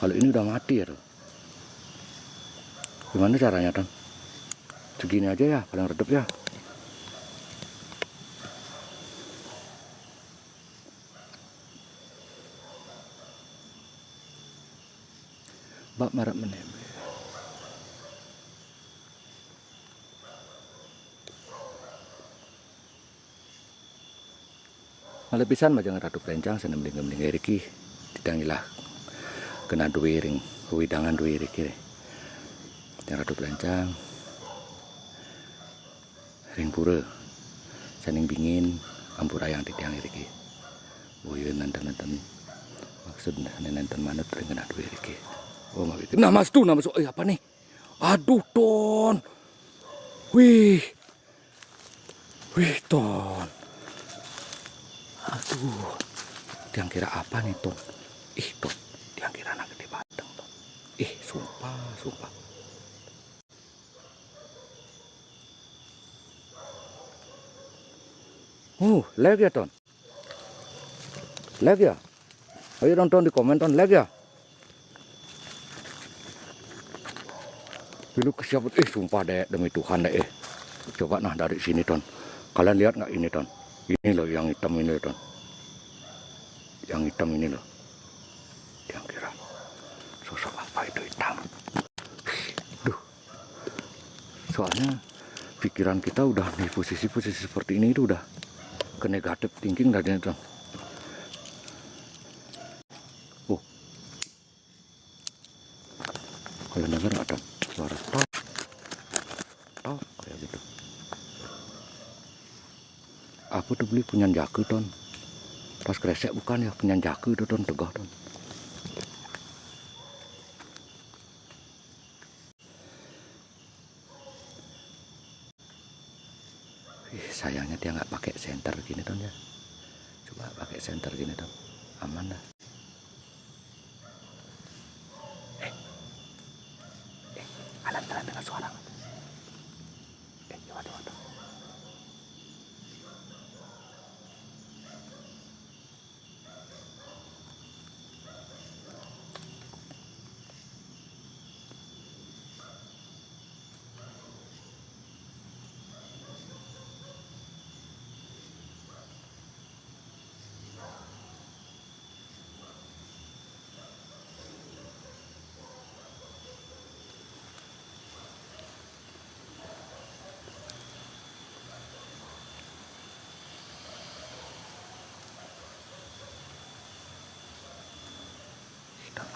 Kalau ini udah mati ya Ton. Gimana caranya Ton? Segini aja ya, paling redup ya. Bak marak menembe. Malepisan majang ratu perencang seneng mling-mling riki ditangilah kena duwe ring widangan duwe riki. Yang ratu perencang ring pura saning bingin ampura yang ditiang riki. Oh iya nanten maksudnya nanten manut ring kena duwe riki. Oh mawi nah mas tuh nama apa nih? Aduh ton. Wih ton. Aduh, diang kira apa nih ton? Ih ton, diang kira anak gede batang ton. Ih sumpah. Lag ya ton? Lag ya? Ayo nonton di komen ton, lag ya? Dulu kesiaput, sumpah deh demi Tuhan deh. Coba nah dari sini ton. Kalian lihat nggak ini ton? Ini loh yang hitam ini loh ton. Yang hitam ini loh. Yang kira sosok apa itu hitam? Duh. Soalnya pikiran kita udah di posisi-posisi seperti ini itu udah ke negatif thinking tadi ton. Oh. Kalian dengar nggak ton? Suara tok kayak gitu. Aku tuh beli punya jaku ton. Pas kresek bukan ya punya jaku itu ton tegah ton. Sayangnya dia nggak pakai senter gini ton ya. Coba pakai senter gini ton, aman dah. Kalian dengar suara? Waduh.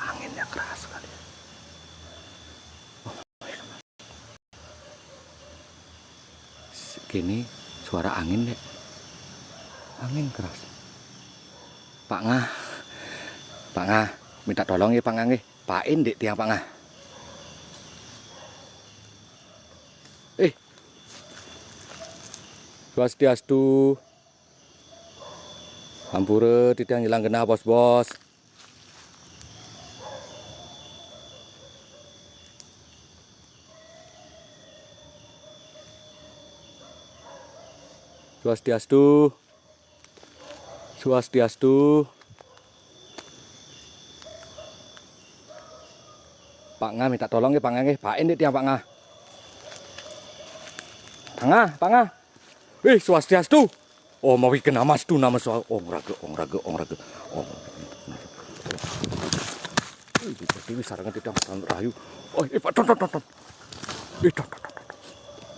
Anginnya keras sekali. Gini suara angin deh. Angin keras. Pak Ngah, minta tolong ya Pak Ngah nggih. Pain dek tiang Pak Ngah. Swastiastu. Hampura titiang hilang genah bos-bos. Swastiastu. Pak Ngah minta tolong ya Pak Ngah nggih. Pain dek tiang Pak Ngah. Pak Ngah. Swastiastu. Oh mau bikin nama tu nama soal ong raga. Oh. Jadi sarangan tidak rayu. Oh, Pak ton. Ton.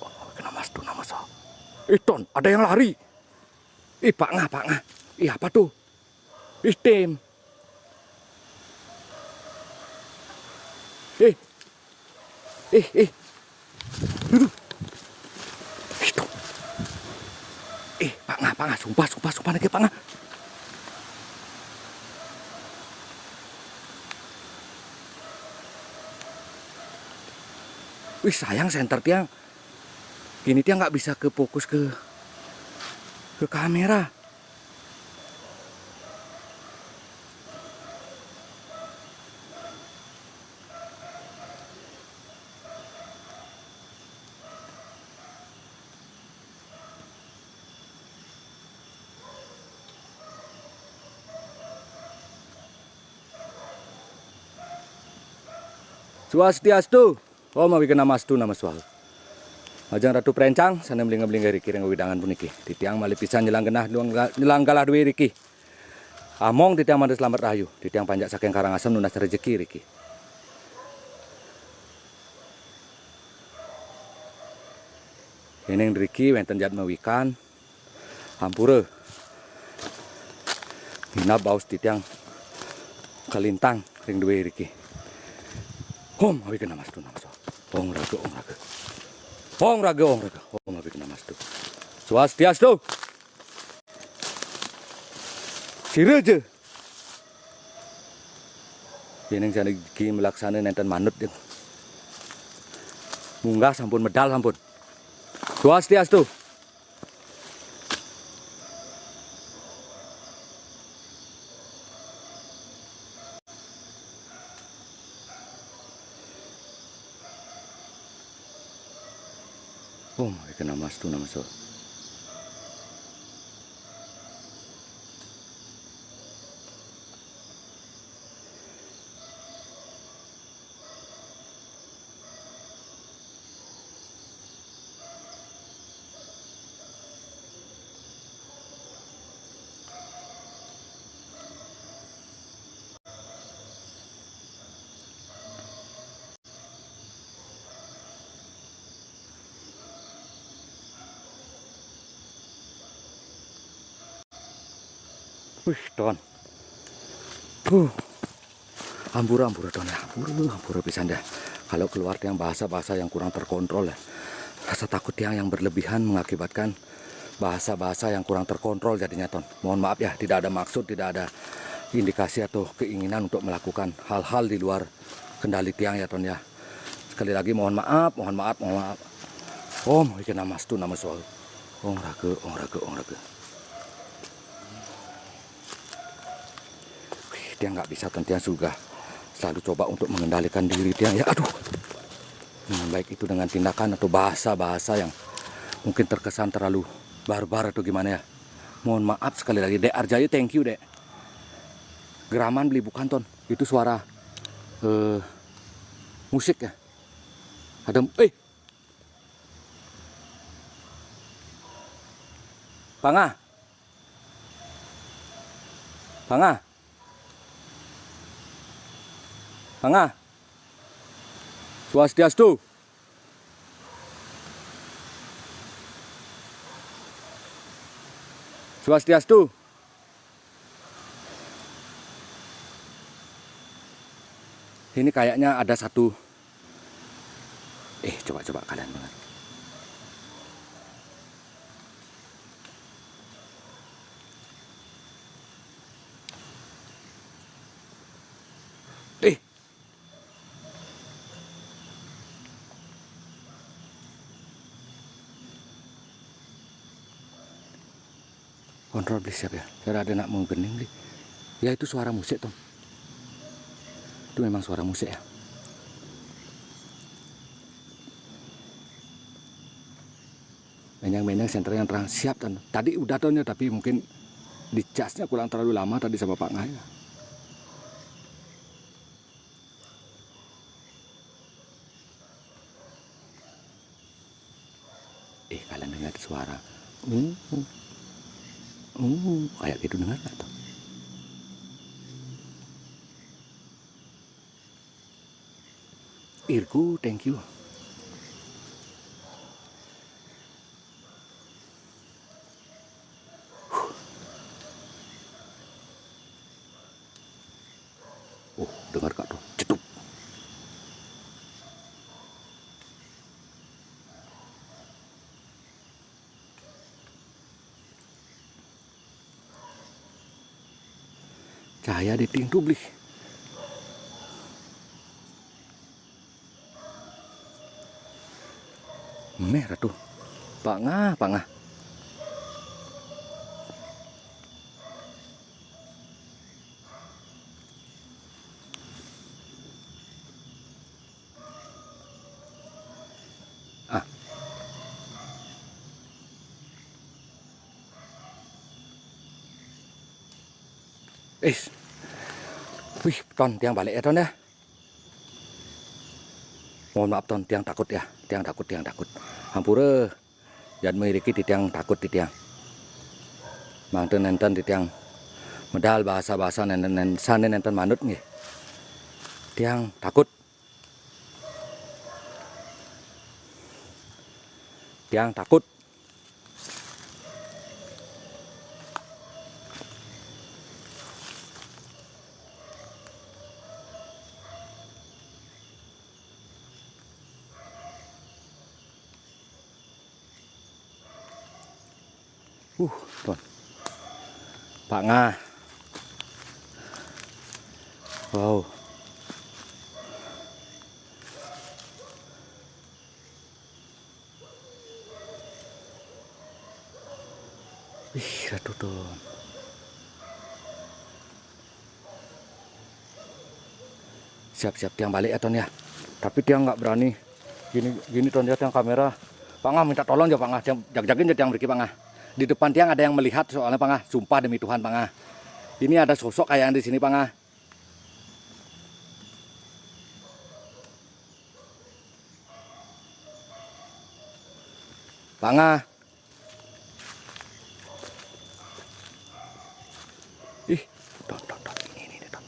Oh, bikin nama soal. Ton, ada yang lari. Pak Ngah. Apa tuh? Tim. Duduk. Pak Ngah, sumpah lagi Pak Ngah. Sayang senter tiang. Gini tiang nggak bisa ke fokus ke kamera. Swastiastu. Oh mau bikin nama astu nama sual. Majang ratu perencang sana melinga-melinga riki ring widangan puniki. Titiang malih pisan nyelang genah nyelang galah duwe riki. Among titiang mandes selamat rahayu. Titiang panjak saking Karangasem nunas rezeki riki. Ini Riki wenten jat mewikan. Hampura. Hina baus titiang kalintang ring duwe Riki. Hom awi kena mas tu namas. Ong raga. Ong raga. Hom awi kena mas tu. Swastiastu. Siraja. Ini jane iki melaksana nenten manut ya. Munggah sampun medal sampun. Swastiastu. Oh, ikan namas tu nama so. Wih, Don. Hampura Don ya. Hampura pisan dah. Kalau keluar yang bahasa-bahasa yang kurang terkontrol ya. Rasa takut yang berlebihan mengakibatkan bahasa-bahasa yang kurang terkontrol jadinya, Ton. Mohon maaf ya, tidak ada maksud, tidak ada indikasi atau keinginan untuk melakukan hal-hal di luar kendali tiang ya, Ton ya. Sekali lagi mohon maaf. Om, ikan namas tu nama soal. Ong raga. Dia nggak bisa Tiang juga selalu coba untuk mengendalikan diri Tiang ya. Aduh, baik itu dengan tindakan atau bahasa-bahasa yang mungkin terkesan terlalu barbar atau gimana ya. Mohon maaf sekali lagi. Dek Arjaya, thank you Dek. Geraman beli bukan Ton. Itu suara musik ya. Ada Pangah. Swastiastu. Ini kayaknya ada satu. Coba kalian dengar. Kontrol please siap ya. Saya ada nak mau gening nih. Ya itu suara musik Tom. Itu memang suara musik ya. Menyang senter yang terang siap Ton. Tadi udah Ton ya, tapi mungkin dicasnya kurang terlalu lama tadi sama Pak Ngaya. Kalian dengar suara. Kayak gitu dengar nggak tuh? Irku, thank you. Dengar kak tuh, cetup. Cahaya di ting tubli. Merah tuh. Pangah. Wih, Ton, Tiang balik ya Ton ya. Mohon maaf Ton, Tiang takut ya. Tiang takut. Hampura, jangan memiliki Tiang takut Tiang. Mantan nenten Tiang medal bahasa-bahasa nenten manut nih. Tiang takut. Tiang takut. Tuan. Pak Nga. Wow. Wih, aduh tuh. Siap-siap tiang balik ya Ton ya. Tapi tiang nggak berani. Gini Ton ya tiang kamera. Pak Nga minta tolong ya Pak Nga. Jag-jagin ya tiang beriki Pak Nga. Di depan tiang ada yang melihat soalnya Pak Nga. Sumpah demi Tuhan Pak Nga. Ini ada sosok kayak yang di sini Pak Nga. Pak Nga. Ih, Ton. Ini Ton.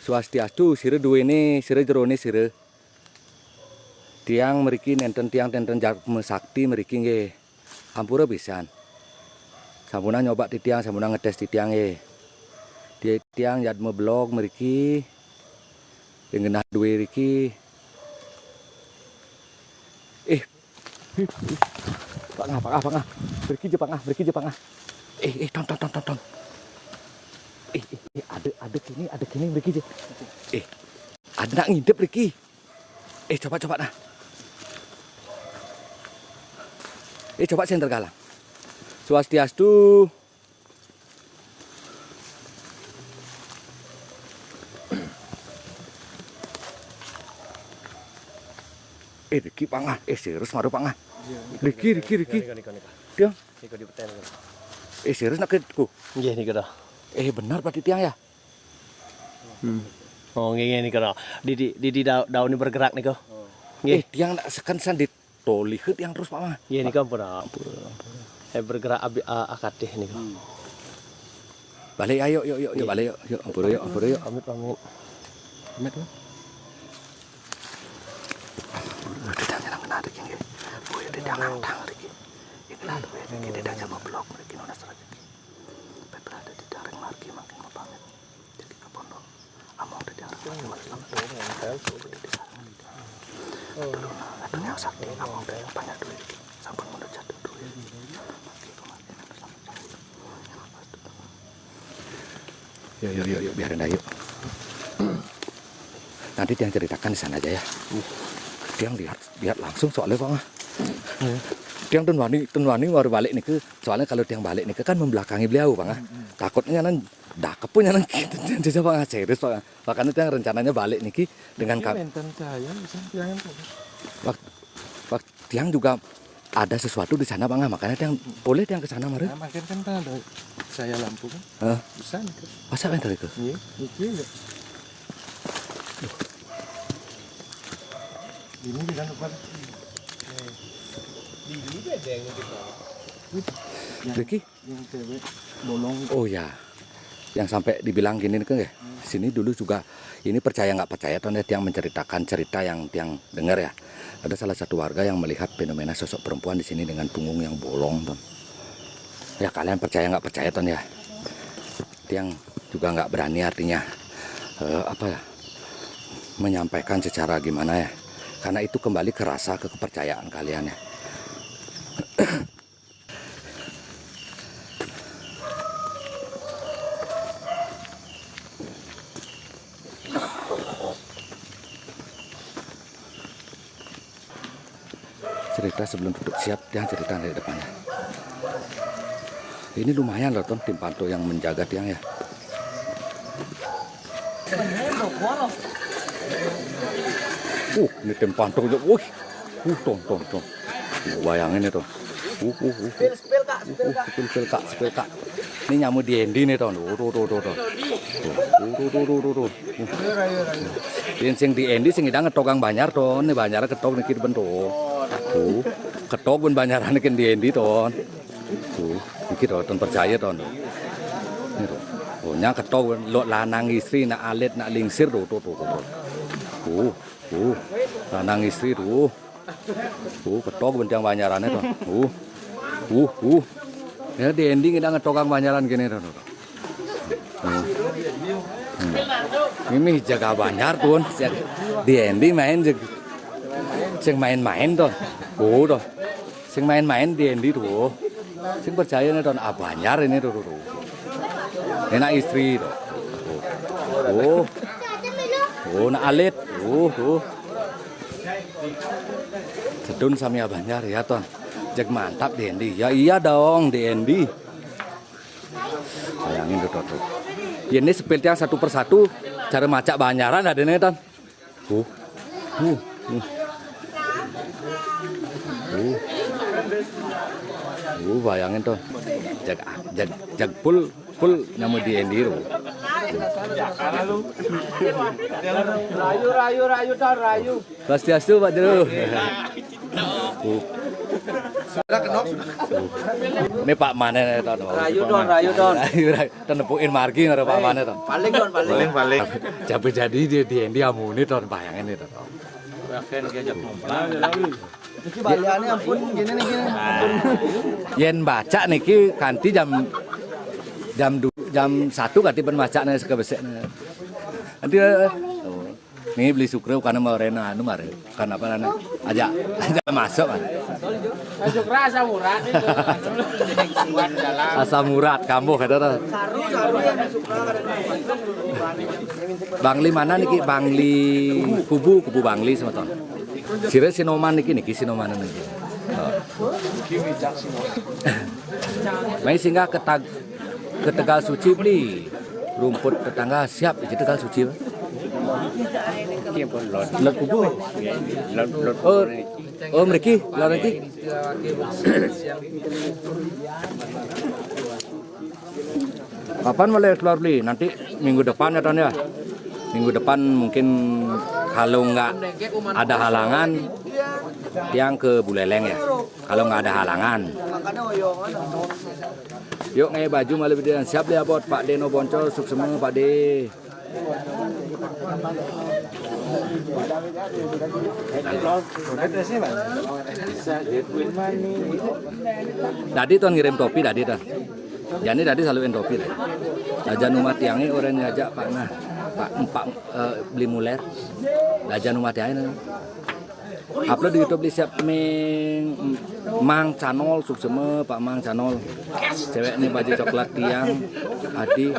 Swastiastu sire duwene sire jerone sire. Tiang mriki nenten tiang-tenten Jagme Sakti mriki nggih. Hampura pisan. Sampuna nyoba ti tiang, sampuna ngetes ti tiang nggih. Di tiang Jagme blog mriki dengan duwe riki. Pak Nga. Mriki je Pak Nga. Ton. Ada kini mriki je. Ada nak ngidep mriki. Coba nah. Coba senter galang. Swastiastu. Riki Pak Nga. Serius maru Pak Nga. Riki. Tiang. Niko di peten. Serius nak ketku. Nggih niko dah. Benar berarti tiang ya? Oh nggih niko dah. Di daun ini bergerak niko. Tiang nak sekan di tolihet yang terus Pak Nga. Nggih niko ampun. Bergerak akadeh niko. Balik ayo balik yuk. Ampura yuk. Pamit. Pamit. Tidak jangan kena ada gini. Tidak ngantang lagi. Inilah tuh ya. Tidak jangan blok mereka nona rezeki. Berada di daring margi makin pamit. Jadi ke pondok. Among di daring margi ada yang sakti among dari banyak duit. Sampun mudah jatuh duit. Yuk biarin dah yuk. Nanti dia ceritakan di sana aja ya. Tiang lihat langsung soalnya Pak Nga. Tiang tenwani baru balik nih ke. Soalnya kalau tiang balik nih ke kan membelakangi beliau Pak Nga. Takutnya nan dakep punya nan kita Pak Nga serius Pak Nga. Makanya tiang rencananya balik nih dengan waktu tiang juga ada sesuatu di sana Pak Nga. Makanya tiang boleh tiang ke sana mari. Nah, makin kan ada saya lampu kan. Bisa nih. Masa kan tadi ke? Iya, iya. Ini jangan lupa. Ini bedeng gitu. Riki? Yang cewek bolong. Oh ya. Yang sampai dibilang gini kan ya. Sini dulu juga ini percaya nggak percaya Ton ya, tiang menceritakan cerita yang tiang dengar ya. Ada salah satu warga yang melihat fenomena sosok perempuan di sini dengan punggung yang bolong Ton. Ya kalian percaya nggak percaya Ton ya. Tiang juga nggak berani artinya menyampaikan secara gimana ya. Karena itu kembali ke rasa kepercayaan kalian ya. Cerita sebelum tutup siap, dia cerita dari depannya. Ini lumayan loh Ton, tim pantau yang menjaga tiang ya. Ini tim pantau juga. Ton. Bayangin itu. Spil kak. Ini nyamuk di endi nih Ton. Tuh. Ini sing di endi sing idang ngetogang Banyar Ton. Ini Banyar ketok nih bentuk. Tuh, ketok pun Banyaran nih di endi Ton. Tuh, iki Ton percaya Ton. Ini tuh. Oh, nya ketok lo lanang istri nak alit nak lingsir tuh. Lanang istri tuh. Ketok bencang banyarannya tuh. Ya di ending kita ngetokang banyaran gini tuh. Ini jaga banjar tuh. Di ending main sing main-main tuh. Tuh. Sing main-main di ending tuh. Sing percaya nih tuh banjar ini tuh. Enak istri tuh. Nak alit. Sedun sami Banjar ya ton. Jek mantap di Endi. Ya iya dong di Endi. Bayangin tuh. Ini seperti yang satu persatu cara macak Banjaran ada nih ton. Bayangin tuh. Jag full nama di Endi tuh. Rayu. Swastiastu Pak Jero. Ini Pak Mane ton. Rayu don. Ton nepukin margi karo Pak Mane ton. Paling. Jabe jadi di Endi amune ton bayangin itu ton. Bahkan diajak ngumpul. Iki baliane ampun gini. Yen baca niki kanti jam 1 kati ben macakne sekebesekne. Nanti ini beli sukre karena mau Rena anu mare. Karena apa nana? Aja masuk kan. Sukra asam urat itu. Asam urat kambuh kata tuh. Saru yang sukra. Bangli mana niki? Bangli kubu Bangli sama ton. Sire Sinoman niki Sinoman niki. Mai singgah ke Tegal Suci beli rumput tetangga siap di Tegal Suci. Lot kubu. Oh mereka lagi. Kapan boleh keluar beli? Nanti minggu depan ya ton ya. Minggu depan mungkin kalau nggak ada halangan yang ke Buleleng ya. Kalau nggak ada halangan. Yuk ngai baju malah bedian siap dia buat Pak Deno Bonco suk semua Pak De. Tadi tuan ngirim topi tadi tuan. Jadi tadi selalu topi tadi. Lajan umat tiangi orang ngajak Pak nah Pak beli muler. Lajan umat tiangi. Upload di YouTube beli siap Mang Canol suk semua Pak Mang Canol. Cewek nih baju coklat tiang Adi.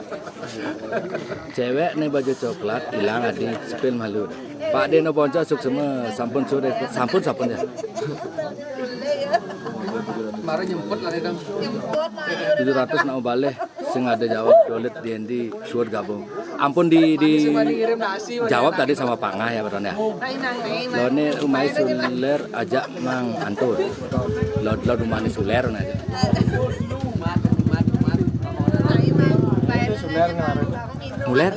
Cewek nih baju coklat hilang Adi sepil malu. Pak Deno Bonco suk semua sampun ya. Kemarin nyempet lah itu. 700 nak balik sing ada jawab dolet di Endi suat gabung. Ampun di jawab tadi sama Pak Ngah ya beton ya. Lone umai suler ajak Mang Antur. Lo umani suler aja. Muler.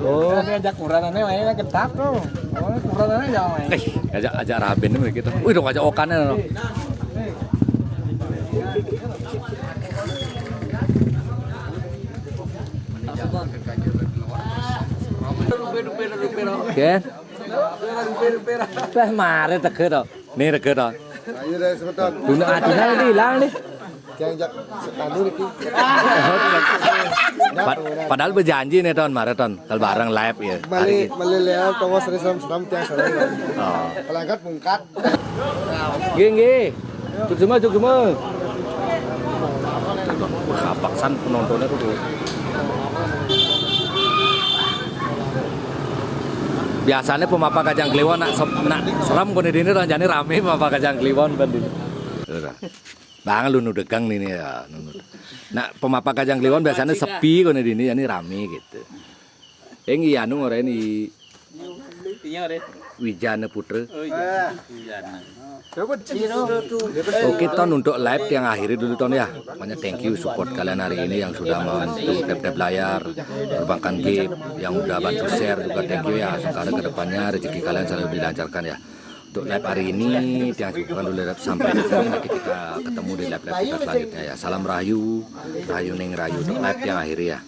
Oh, diajak kuranannya mainnya ketap tuh. Oh, kuranannya jangan main. Ajak Raben nih gitu. Wih, dong ajak Okannya loh. Oke. Teh mare teke to. Nih teke to. Ayo deh sebentar. Dunia aduna ini hilang nih. Jangan sekali iki. Padahal berjanji nih ton maraton kalau bareng live ya. Balik lewat tonggo seram tiang sore. Oh. Pelangkat bungkat. Nggih. Cuk semua. Kapaksan penontonnya tuh. Biasanya pemapa Kajang Kliwon nak seram kone dini ranjane rame pemapa Kajang Kliwon banding. Bang lu nudegang nih ya. Nah pemapa Kajang Kliwon biasanya sepi kone dini ini rame gitu. Yang anu ngore ini Wijana Putra. Oke ton untuk live yang akhiri dulu ton ya. Makanya thank you support kalian hari ini yang sudah membantu tap layar, perbankan game, yang udah bantu share juga thank you ya. Sekarang kedepannya rezeki kalian selalu dilancarkan ya. Untuk live hari ini yang bukan dulu sampai di sini, nanti kita ketemu di live kita selanjutnya ya. Salam rayu ning rayu untuk live yang akhiri ya.